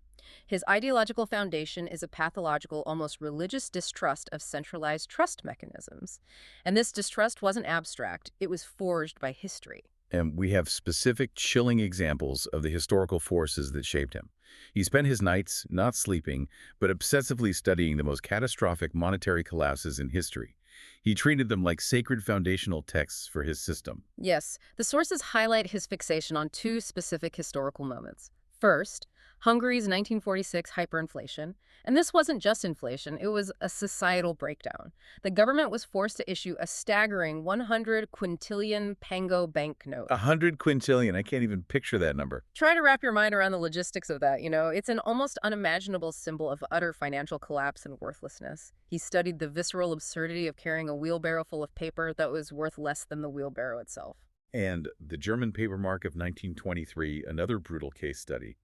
His ideological foundation is a pathological, almost religious distrust of centralized trust mechanisms. And this distrust wasn't abstract, it was forged by history. And we have specific, chilling examples of the historical forces that shaped him. He spent his nights not sleeping, but obsessively studying the most catastrophic monetary collapses in history. He treated them like sacred foundational texts for his system. Yes, the sources highlight his fixation on two specific historical moments. First, Hungary's 1946 hyperinflation. And this wasn't just inflation, it was a societal breakdown. The government was forced to issue a staggering 100 quintillion pango banknote. 100 quintillion. I can't even picture that number. Try to wrap your mind around the logistics of that. It's an almost unimaginable symbol of utter financial collapse and worthlessness. He studied the visceral absurdity of carrying a wheelbarrow full of paper that was worth less than the wheelbarrow itself. And the German paper mark of 1923, another brutal case study.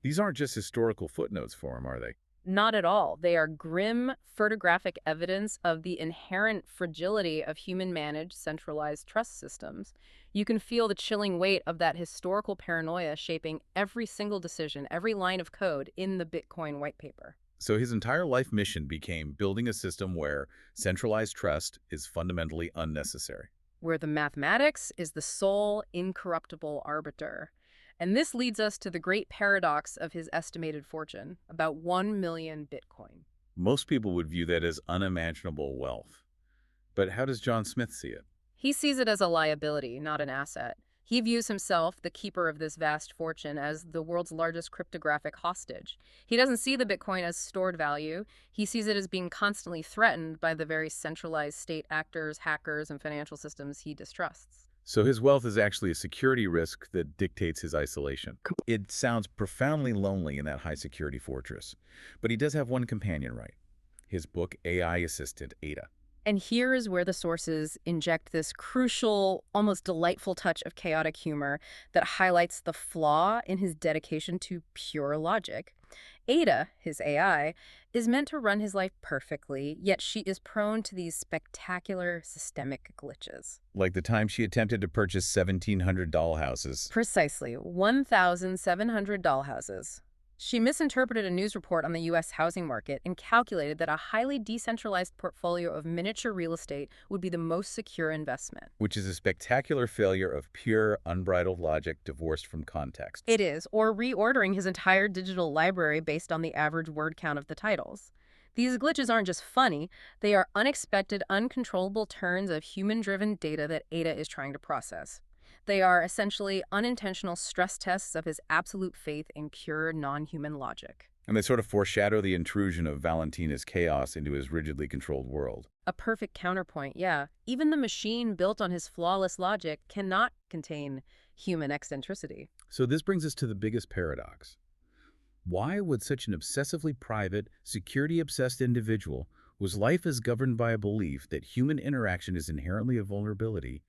These aren't just historical footnotes for him, are they? Not at all. They are grim photographic evidence of the inherent fragility of human-managed centralized trust systems. You can feel the chilling weight of that historical paranoia shaping every single decision, every line of code in the Bitcoin white paper. So his entire life mission became building a system where centralized trust is fundamentally unnecessary. Where the mathematics is the sole incorruptible arbiter. And this leads us to the great paradox of his estimated fortune, about 1 million Bitcoin. Most people would view that as unimaginable wealth. But how does John Smith see it? He sees it as a liability, not an asset. He views himself, the keeper of this vast fortune, as the world's largest cryptographic hostage. He doesn't see the Bitcoin as stored value. He sees it as being constantly threatened by the very centralized state actors, hackers, and financial systems he distrusts. So his wealth is actually a security risk that dictates his isolation. It sounds profoundly lonely in that high-security fortress. But he does have one companion, right? His book AI assistant, Ada. And here is where the sources inject this crucial, almost delightful touch of chaotic humor that highlights the flaw in his dedication to pure logic. Ada, his AI, is meant to run his life perfectly, yet she is prone to these spectacular systemic glitches. Like the time she attempted to purchase 1,700 dollhouses. Precisely, 1,700 dollhouses. She misinterpreted a news report on the U.S. housing market and calculated that a highly decentralized portfolio of miniature real estate would be the most secure investment. Which is a spectacular failure of pure, unbridled logic divorced from context. It is, or reordering his entire digital library based on the average word count of the titles. These glitches aren't just funny, they are unexpected, uncontrollable turns of human-driven data that Ada is trying to process. They are essentially unintentional stress tests of his absolute faith in pure non-human logic. And they sort of foreshadow the intrusion of Valentina's chaos into his rigidly controlled world. A perfect counterpoint, yeah. Even the machine built on his flawless logic cannot contain human eccentricity. So this brings us to the biggest paradox. Why would such an obsessively private, security-obsessed individual, whose life is governed by a belief that human interaction is inherently a vulnerability,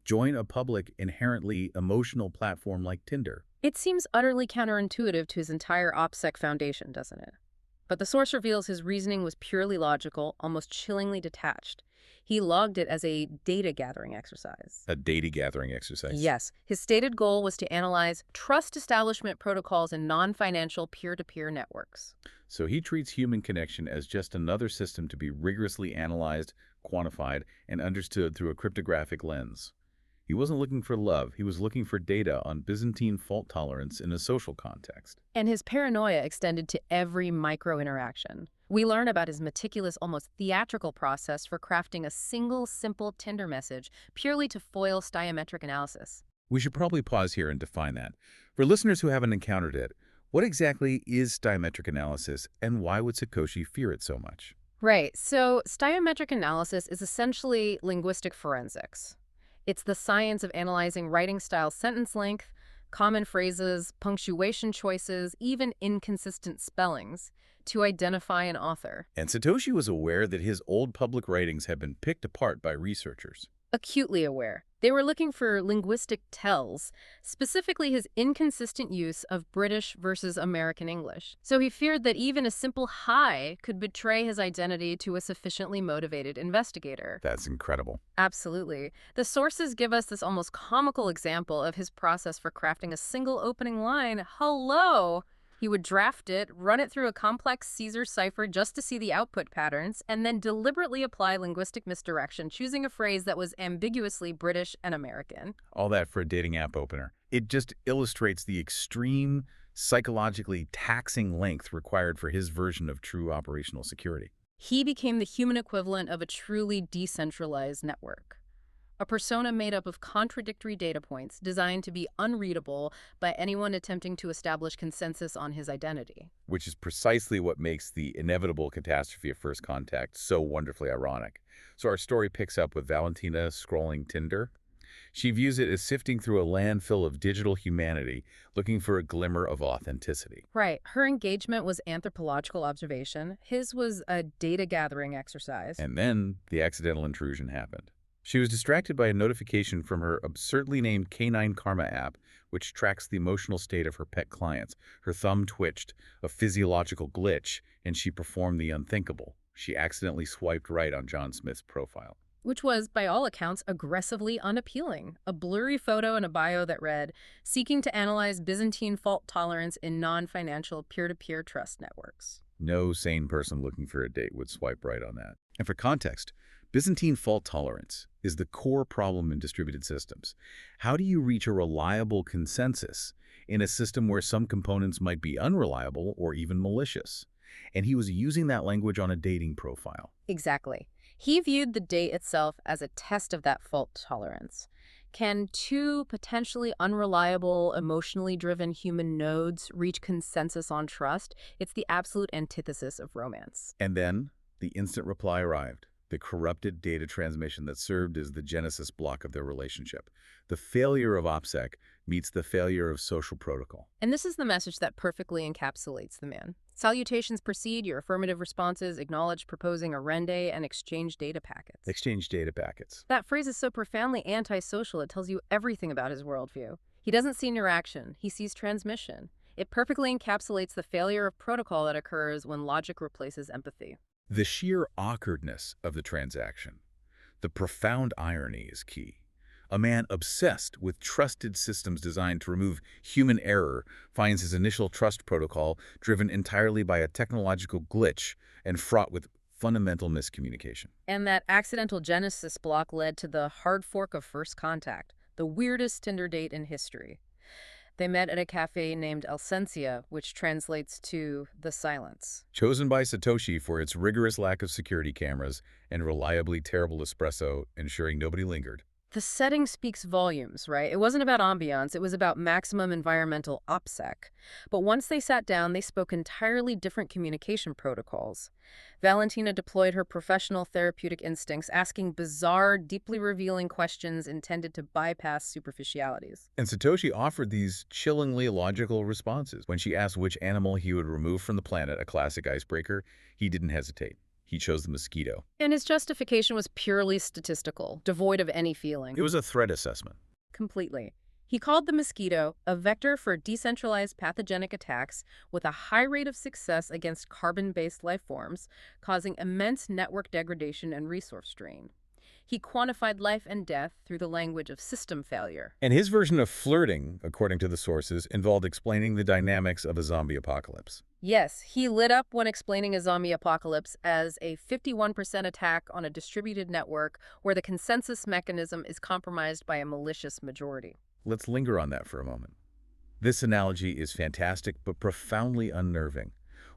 join a public, inherently emotional platform like Tinder? It seems utterly counterintuitive to his entire OPSEC foundation, doesn't it? But the source reveals his reasoning was purely logical, almost chillingly detached. He logged it as a data-gathering exercise. A data-gathering exercise. Yes, his stated goal was to analyze trust establishment protocols in non-financial peer-to-peer networks. So he treats human connection as just another system to be rigorously analyzed, quantified, and understood through a cryptographic lens. He wasn't looking for love, he was looking for data on Byzantine fault tolerance in a social context. And his paranoia extended to every micro-interaction. We learn about his meticulous, almost theatrical process for crafting a single, simple Tinder message purely to foil stoichiometric analysis. We should probably pause here and define that. For listeners who haven't encountered it, what exactly is stoichiometric analysis, and why would Satoshi fear it so much? Right, so stoichiometric analysis is essentially linguistic forensics. It's the science of analyzing writing style, sentence length, common phrases, punctuation choices, even inconsistent spellings, to identify an author. And Satoshi was aware that his old public writings had been picked apart by researchers. Acutely aware. They were looking for linguistic tells, specifically his inconsistent use of British versus American English. So he feared that even a simple hi could betray his identity to a sufficiently motivated investigator. That's incredible. Absolutely. The sources give us this almost comical example of his process for crafting a single opening line, hello. He would draft it, run it through a complex Caesar cipher just to see the output patterns, and then deliberately apply linguistic misdirection, choosing a phrase that was ambiguously British and American. All that for a dating app opener. It just illustrates the extreme, psychologically taxing length required for his version of true operational security. He became the human equivalent of a truly decentralized network. A persona made up of contradictory data points designed to be unreadable by anyone attempting to establish consensus on his identity. Which is precisely what makes the inevitable catastrophe of first contact so wonderfully ironic. So our story picks up with Valentina scrolling Tinder. She views it as sifting through a landfill of digital humanity, looking for a glimmer of authenticity. Right. Her engagement was anthropological observation. His was a data-gathering exercise. And then the accidental intrusion happened. She was distracted by a notification from her absurdly named Canine Karma app, which tracks the emotional state of her pet clients. Her thumb twitched, a physiological glitch, and she performed the unthinkable. She accidentally swiped right on John Smith's profile. Which was, by all accounts, aggressively unappealing. A blurry photo and a bio that read, seeking to analyze Byzantine fault tolerance in non-financial peer-to-peer trust networks. No sane person looking for a date would swipe right on that. And for context, Byzantine fault tolerance is the core problem in distributed systems. How do you reach a reliable consensus in a system where some components might be unreliable or even malicious? And he was using that language on a dating profile. Exactly. He viewed the date itself as a test of that fault tolerance. Can two potentially unreliable, emotionally driven human nodes reach consensus on trust? It's the absolute antithesis of romance. And then the instant reply arrived. The corrupted data transmission that served as the genesis block of their relationship. The failure of OPSEC meets the failure of social protocol. And this is the message that perfectly encapsulates the man. Salutations precede your affirmative responses, acknowledge proposing a rende, and exchange data packets. Exchange data packets. That phrase is so profoundly antisocial, it tells you everything about his worldview. He doesn't see interaction, he sees transmission. It perfectly encapsulates the failure of protocol that occurs when logic replaces empathy. The sheer awkwardness of the transaction, the profound irony is key. A man obsessed with trusted systems designed to remove human error finds his initial trust protocol driven entirely by a technological glitch and fraught with fundamental miscommunication. And that accidental Genesis block led to the hard fork of First Contact, the weirdest Tinder date in history. They met at a cafe named Alcencia, which translates to the silence. Chosen by Satoshi for its rigorous lack of security cameras and reliably terrible espresso, ensuring nobody lingered. The setting speaks volumes, right? It wasn't about ambiance, it was about maximum environmental OPSEC. But once they sat down, they spoke entirely different communication protocols. Valentina deployed her professional therapeutic instincts, asking bizarre, deeply revealing questions intended to bypass superficialities. And Satoshi offered these chillingly logical responses. When she asked which animal he would remove from the planet, a classic icebreaker, he didn't hesitate. He chose the mosquito. And his justification was purely statistical, devoid of any feeling. It was a threat assessment. Completely. He called the mosquito a vector for decentralized pathogenic attacks with a high rate of success against carbon-based life forms, causing immense network degradation and resource strain. He quantified life and death through the language of system failure. And his version of flirting, according to the sources, involved explaining the dynamics of a zombie apocalypse. Yes, he lit up when explaining a zombie apocalypse as a 51% attack on a distributed network where the consensus mechanism is compromised by a malicious majority. Let's linger on that for a moment. This analogy is fantastic but profoundly unnerving.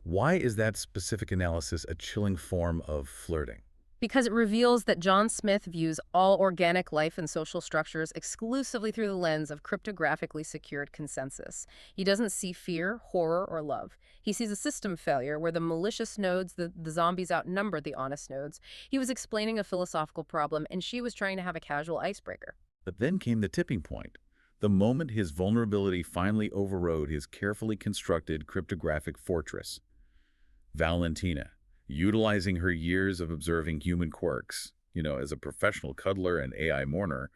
Why is that specific analysis a chilling form of flirting? Because it reveals that John Smith views all organic life and social structures exclusively through the lens of cryptographically secured consensus. He doesn't see fear, horror, or love. He sees a system failure where the malicious nodes, the zombies outnumber the honest nodes. He was explaining a philosophical problem, and she was trying to have a casual icebreaker. But then came the tipping point. The moment his vulnerability finally overrode his carefully constructed cryptographic fortress. Valentina, utilizing her years of observing human quirks, as a professional cuddler and AI mourner,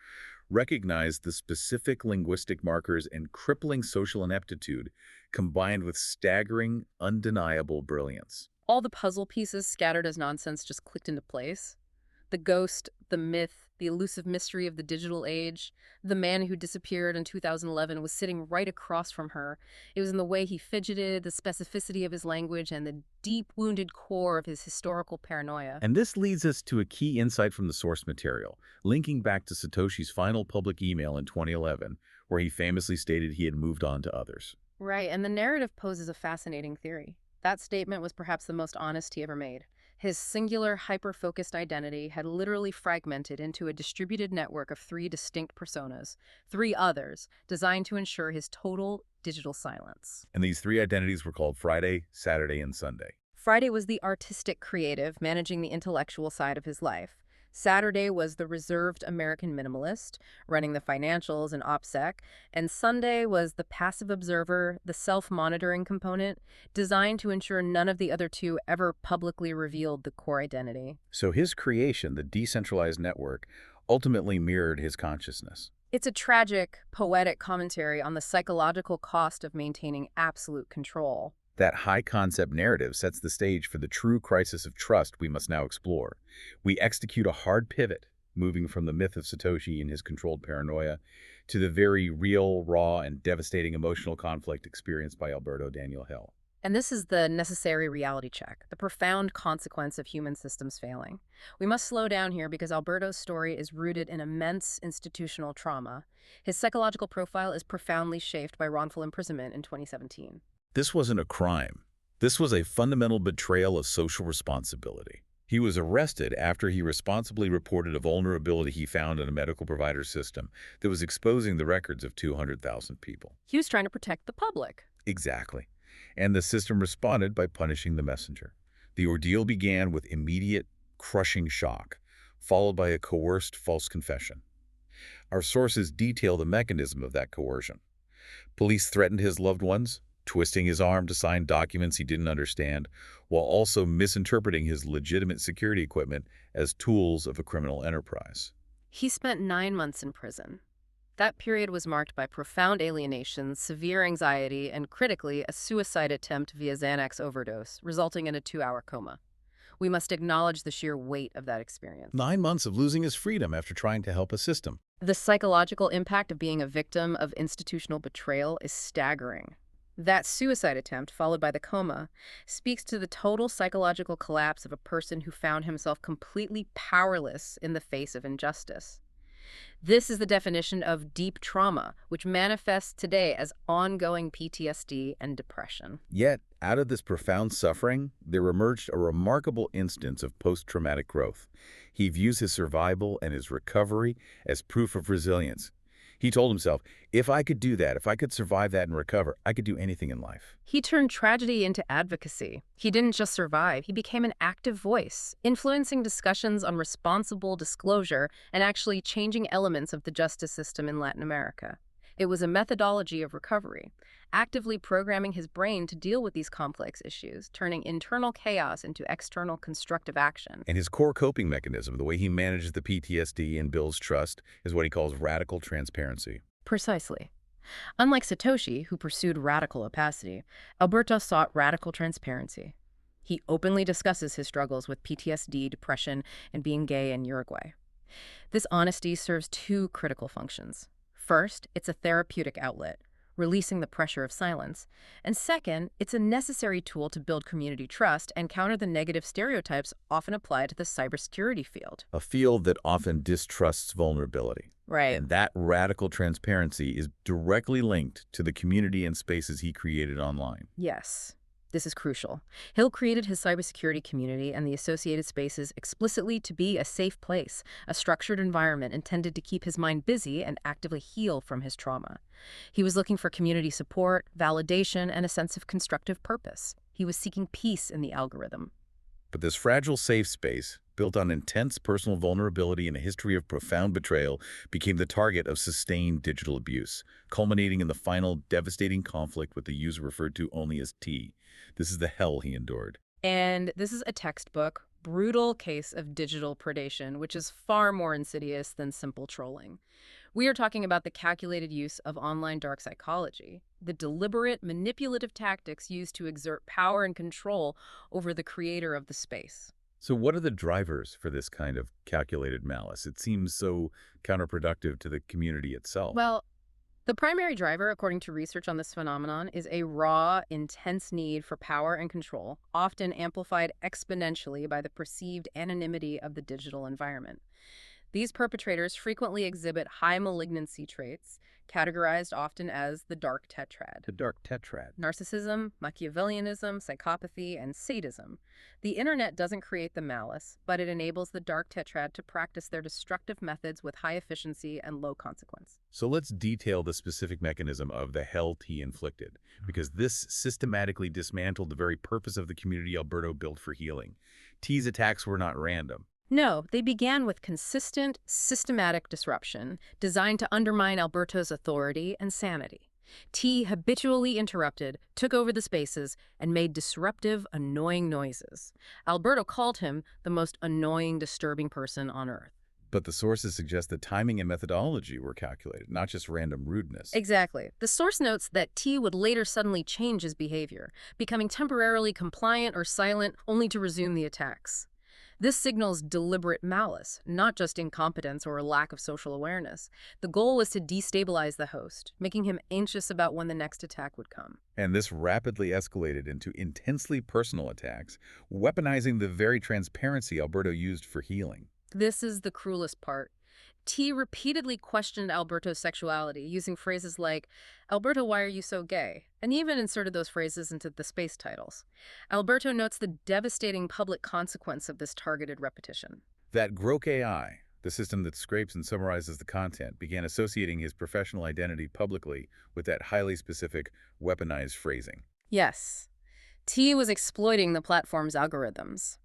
recognized the specific linguistic markers and crippling social ineptitude combined with staggering, undeniable brilliance. All the puzzle pieces scattered as nonsense just clicked into place. The ghost, the myth, the elusive mystery of the digital age. The man who disappeared in 2011 was sitting right across from her. It was in the way he fidgeted, the specificity of his language, and the deep, wounded core of his historical paranoia. And this leads us to a key insight from the source material, linking back to Satoshi's final public email in 2011, where he famously stated he had moved on to others. Right, and the narrative poses a fascinating theory. That statement was perhaps the most honest he ever made. His singular, hyper-focused identity had literally fragmented into a distributed network of 3 distinct personas, 3 others, designed to ensure his total digital silence. And these 3 identities were called Friday, Saturday, and Sunday. Friday was the artistic creative, managing the intellectual side of his life. Saturday was the reserved American minimalist, running the financials and OPSEC, and Sunday was the passive observer, the self-monitoring component, designed to ensure none of the other 2 ever publicly revealed the core identity. So his creation, the decentralized network, ultimately mirrored his consciousness. It's a tragic, poetic commentary on the psychological cost of maintaining absolute control. That high-concept narrative sets the stage for the true crisis of trust we must now explore. We execute a hard pivot, moving from the myth of Satoshi and his controlled paranoia to the very real, raw, and devastating emotional conflict experienced by Alberto Daniel Hill. And this is the necessary reality check, the profound consequence of human systems failing. We must slow down here because Alberto's story is rooted in immense institutional trauma. His psychological profile is profoundly shaped by wrongful imprisonment in 2017. This wasn't a crime. This was a fundamental betrayal of social responsibility. He was arrested after he responsibly reported a vulnerability he found in a medical provider system that was exposing the records of 200,000 people. He was trying to protect the public. Exactly. And the system responded by punishing the messenger. The ordeal began with immediate, crushing shock, followed by a coerced false confession. Our sources detail the mechanism of that coercion. Police threatened his loved ones, twisting his arm to sign documents he didn't understand, while also misinterpreting his legitimate security equipment as tools of a criminal enterprise. He spent 9 months in prison. That period was marked by profound alienation, severe anxiety, and critically, a suicide attempt via Xanax overdose, resulting in a 2-hour coma. We must acknowledge the sheer weight of that experience. 9 months of losing his freedom after trying to help a system. The psychological impact of being a victim of institutional betrayal is staggering. That suicide attempt, followed by the coma, speaks to the total psychological collapse of a person who found himself completely powerless in the face of injustice. This is the definition of deep trauma, which manifests today as ongoing PTSD and depression. Yet, out of this profound suffering, there emerged a remarkable instance of post-traumatic growth. He views his survival and his recovery as proof of resilience. He told himself, if I could do that, if I could survive that and recover, I could do anything in life. He turned tragedy into advocacy. He didn't just survive, he became an active voice, influencing discussions on responsible disclosure and actually changing elements of the justice system in Latin America. It was a methodology of recovery, actively programming his brain to deal with these complex issues, turning internal chaos into external constructive action. And his core coping mechanism, the way he manages the PTSD and builds trust, is what he calls radical transparency. Precisely. Unlike Satoshi, who pursued radical opacity, Alberto sought radical transparency. He openly discusses his struggles with PTSD, depression, and being gay in Uruguay. This honesty serves two critical functions. First, it's a therapeutic outlet, releasing the pressure of silence. And second, it's a necessary tool to build community trust and counter the negative stereotypes often applied to the cybersecurity field. A field that often distrusts vulnerability. Right. And that radical transparency is directly linked to the community and spaces he created online. Yes. This is crucial. Hill created his cybersecurity community and the associated spaces explicitly to be a safe place, a structured environment intended to keep his mind busy and actively heal from his trauma. He was looking for community support, validation, and a sense of constructive purpose. He was seeking peace in the algorithm. But this fragile safe space, built on intense personal vulnerability and a history of profound betrayal, became the target of sustained digital abuse, culminating in the final devastating conflict with the user referred to only as T. This is the hell he endured. And this is a textbook, brutal case of digital predation, which is far more insidious than simple trolling. We are talking about the calculated use of online dark psychology, the deliberate, manipulative tactics used to exert power and control over the creator of the space. So what are the drivers for this kind of calculated malice? It seems so counterproductive to the community itself. Well, the primary driver, according to research on this phenomenon, is a raw, intense need for power and control, often amplified exponentially by the perceived anonymity of the digital environment. These perpetrators frequently exhibit high malignancy traits, categorized often as the dark tetrad. The dark tetrad. Narcissism, Machiavellianism, psychopathy, and sadism. The internet doesn't create the malice, but it enables the dark tetrad to practice their destructive methods with high efficiency and low consequence. So let's detail the specific mechanism of the hell T inflicted, because this systematically dismantled the very purpose of the community Alberto built for healing. T's attacks were not random. No, they began with consistent, systematic disruption designed to undermine Alberto's authority and sanity. T habitually interrupted, took over the spaces, and made disruptive, annoying noises. Alberto called him the most annoying, disturbing person on Earth. But the sources suggest that timing and methodology were calculated, not just random rudeness. Exactly. The source notes that T would later suddenly change his behavior, becoming temporarily compliant or silent only to resume the attacks. This signals deliberate malice, not just incompetence or a lack of social awareness. The goal was to destabilize the host, making him anxious about when the next attack would come. And this rapidly escalated into intensely personal attacks, weaponizing the very transparency Alberto used for healing. This is the cruelest part. T repeatedly questioned Alberto's sexuality, using phrases like, "Alberto, why are you so gay?" and even inserted those phrases into the space titles. Alberto notes the devastating public consequence of this targeted repetition. That Grok AI, the system that scrapes and summarizes the content, began associating his professional identity publicly with that highly specific, weaponized phrasing. Yes, T was exploiting the platform's algorithms.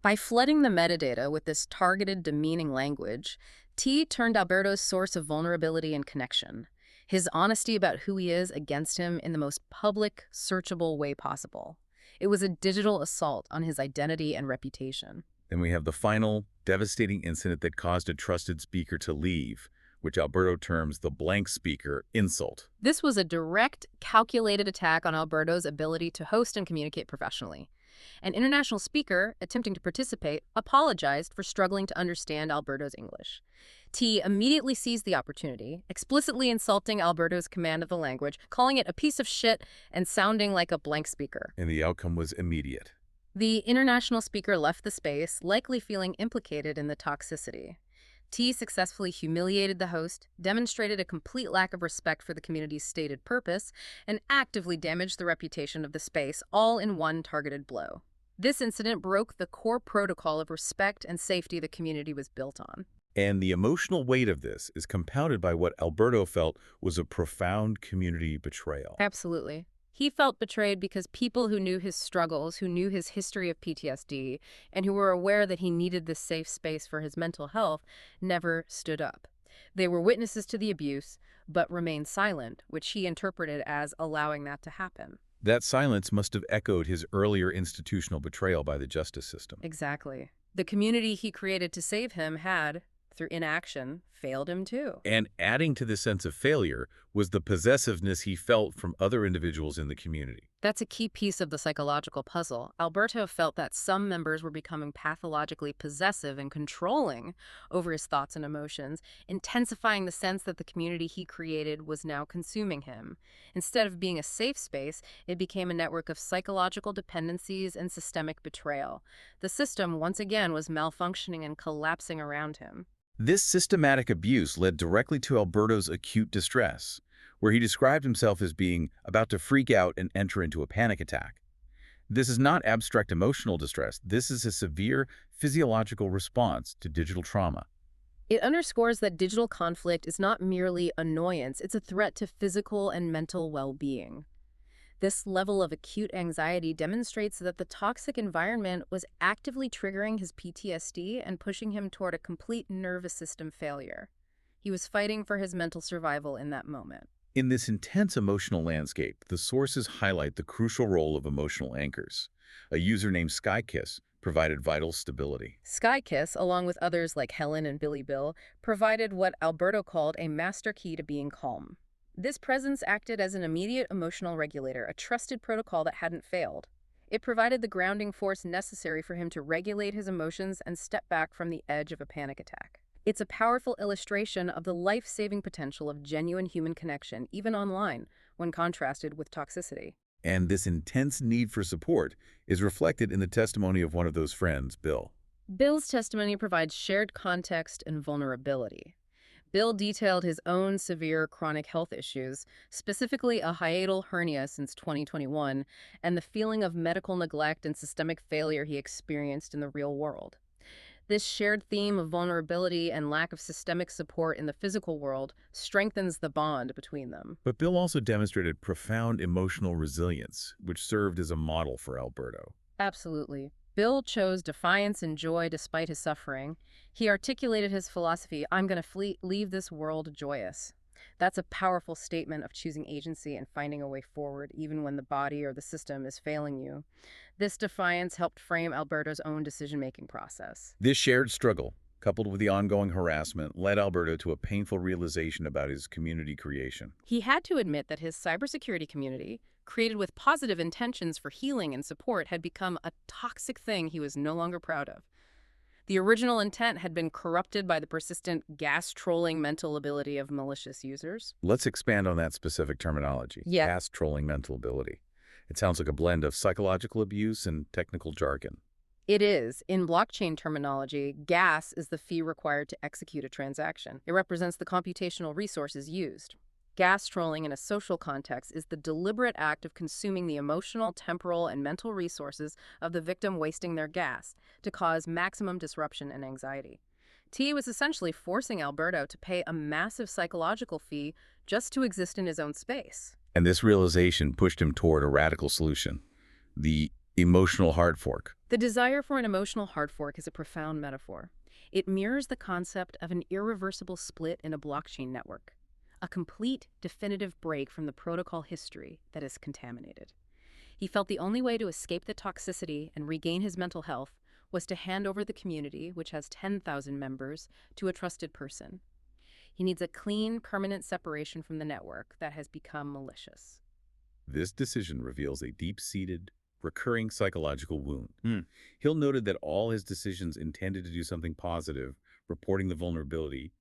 By flooding the metadata with this targeted, demeaning language, T turned Alberto's source of vulnerability and connection, his honesty about who he is, against him in the most public, searchable way possible. It was a digital assault on his identity and reputation. Then we have the final, devastating incident that caused a trusted speaker to leave, which Alberto terms the blank speaker insult. This was a direct, calculated attack on Alberto's ability to host and communicate professionally. An international speaker, attempting to participate, apologized for struggling to understand Alberto's English. T immediately seized the opportunity, explicitly insulting Alberto's command of the language, calling it a piece of shit and sounding like a blank speaker. And the outcome was immediate. The international speaker left the space, likely feeling implicated in the toxicity. T successfully humiliated the host, demonstrated a complete lack of respect for the community's stated purpose, and actively damaged the reputation of the space, all in one targeted blow. This incident broke the core protocol of respect and safety the community was built on. And the emotional weight of this is compounded by what Alberto felt was a profound community betrayal. Absolutely. He felt betrayed because people who knew his struggles, who knew his history of PTSD, and who were aware that he needed this safe space for his mental health, never stood up. They were witnesses to the abuse, but remained silent, which he interpreted as allowing that to happen. That silence must have echoed his earlier institutional betrayal by the justice system. Exactly. The community he created to save him had, through inaction, failed him too. And adding to the sense of failure was the possessiveness he felt from other individuals in the community. That's a key piece of the psychological puzzle. Alberto felt that some members were becoming pathologically possessive and controlling over his thoughts and emotions, intensifying the sense that the community he created was now consuming him. Instead of being a safe space, it became a network of psychological dependencies and systemic betrayal. The system, once again, was malfunctioning and collapsing around him. This systematic abuse led directly to Alberto's acute distress, where he described himself as being about to freak out and enter into a panic attack. This is not abstract emotional distress. This is a severe physiological response to digital trauma. It underscores that digital conflict is not merely annoyance, it's a threat to physical and mental well-being. This level of acute anxiety demonstrates that the toxic environment was actively triggering his PTSD and pushing him toward a complete nervous system failure. He was fighting for his mental survival in that moment. In this intense emotional landscape, the sources highlight the crucial role of emotional anchors. A user named Skykiss provided vital stability. Skykiss, along with others like Helen and Billy Bill, provided what Alberto called a master key to being calm. This presence acted as an immediate emotional regulator, a trusted protocol that hadn't failed. It provided the grounding force necessary for him to regulate his emotions and step back from the edge of a panic attack. It's a powerful illustration of the life-saving potential of genuine human connection, even online, when contrasted with toxicity. And this intense need for support is reflected in the testimony of one of those friends, Bill. Bill's testimony provides shared context and vulnerability. Bill detailed his own severe chronic health issues, specifically a hiatal hernia since 2021, and the feeling of medical neglect and systemic failure he experienced in the real world. This shared theme of vulnerability and lack of systemic support in the physical world strengthens the bond between them. But Bill also demonstrated profound emotional resilience, which served as a model for Alberto. Absolutely. Bill chose defiance and joy despite his suffering. He articulated his philosophy, I'm going to leave this world joyous. That's a powerful statement of choosing agency and finding a way forward, even when the body or the system is failing you. This defiance helped frame Alberto's own decision-making process. This shared struggle, coupled with the ongoing harassment, led Alberto to a painful realization about his community creation. He had to admit that his cybersecurity community, created with positive intentions for healing and support, had become a toxic thing he was no longer proud of. The original intent had been corrupted by the persistent gas-trolling mental ability of malicious users. Let's expand on that specific terminology. Yeah. Gas-trolling mental ability. It sounds like a blend of psychological abuse and technical jargon. It is. In blockchain terminology, gas is the fee required to execute a transaction. It represents the computational resources used. Gas trolling in a social context is the deliberate act of consuming the emotional, temporal, and mental resources of the victim wasting their gas to cause maximum disruption and anxiety. T was essentially forcing Alberto to pay a massive psychological fee just to exist in his own space. And this realization pushed him toward a radical solution, the emotional hard fork. The desire for an emotional hard fork is a profound metaphor. It mirrors the concept of an irreversible split in a blockchain network. A complete, definitive break from the protocol history that is contaminated. He felt the only way to escape the toxicity and regain his mental health was to hand over the community, which has 10,000 members, to a trusted person. He needs a clean, permanent separation from the network that has become malicious. This decision reveals a deep-seated, recurring psychological wound. He'll noted that all his decisions intended to do something positive, reporting the vulnerability,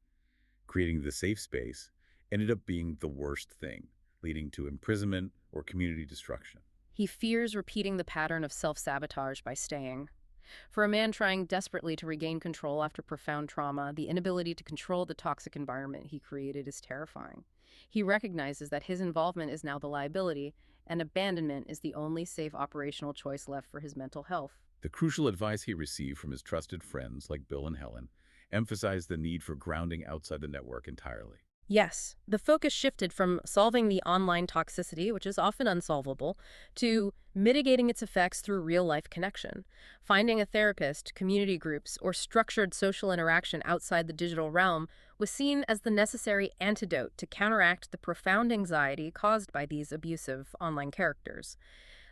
creating the safe space, ended up being the worst thing, leading to imprisonment or community destruction. He fears repeating the pattern of self-sabotage by staying. For a man trying desperately to regain control after profound trauma, the inability to control the toxic environment he created is terrifying. He recognizes that his involvement is now the liability, and abandonment is the only safe operational choice left for his mental health. The crucial advice he received from his trusted friends like Bill and Helen emphasized the need for grounding outside the network entirely. Yes, the focus shifted from solving the online toxicity, which is often unsolvable, to mitigating its effects through real-life connection. Finding a therapist, community groups, or structured social interaction outside the digital realm was seen as the necessary antidote to counteract the profound anxiety caused by these abusive online characters.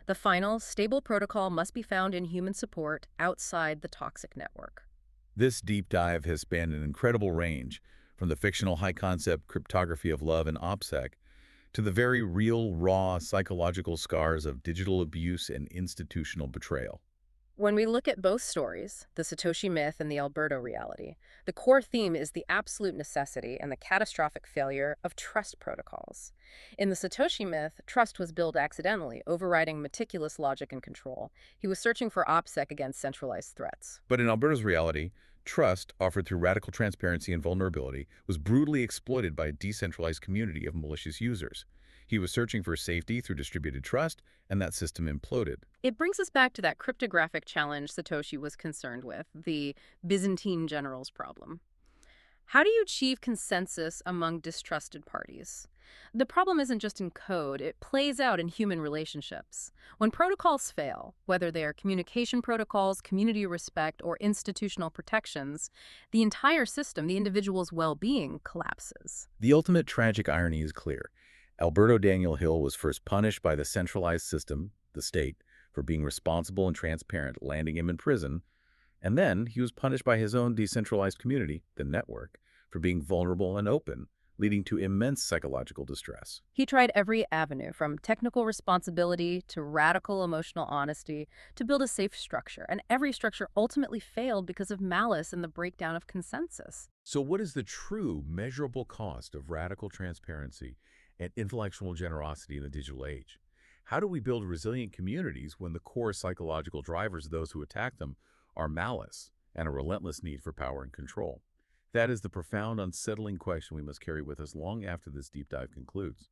The final, stable protocol must be found in human support outside the toxic network. This deep dive has spanned an incredible range, from the fictional high-concept cryptography of love and OPSEC to the very real, raw psychological scars of digital abuse and institutional betrayal. When we look at both stories, the Satoshi myth and the Alberto reality, the core theme is the absolute necessity and the catastrophic failure of trust protocols. In the Satoshi myth, trust was built accidentally, overriding meticulous logic and control. He was searching for OPSEC against centralized threats. But in Alberto's reality, trust, offered through radical transparency and vulnerability, was brutally exploited by a decentralized community of malicious users. He was searching for safety through distributed trust, and that system imploded. It brings us back to that cryptographic challenge Satoshi was concerned with, the Byzantine generals problem. How do you achieve consensus among distrusted parties? The problem isn't just in code, it plays out in human relationships. When protocols fail, whether they are communication protocols, community respect, or institutional protections, the entire system, the individual's well-being, collapses. The ultimate tragic irony is clear. Alberto Daniel Hill was first punished by the centralized system, the state, for being responsible and transparent, landing him in prison. And then he was punished by his own decentralized community, the network, for being vulnerable and open, leading to immense psychological distress. He tried every avenue, from technical responsibility to radical emotional honesty, to build a safe structure, and every structure ultimately failed because of malice and the breakdown of consensus. So what is the true, measurable cost of radical transparency and intellectual generosity in the digital age? How do we build resilient communities when the core psychological drivers of those who attack them are malice and a relentless need for power and control? That is the profound, unsettling question we must carry with us long after this deep dive concludes.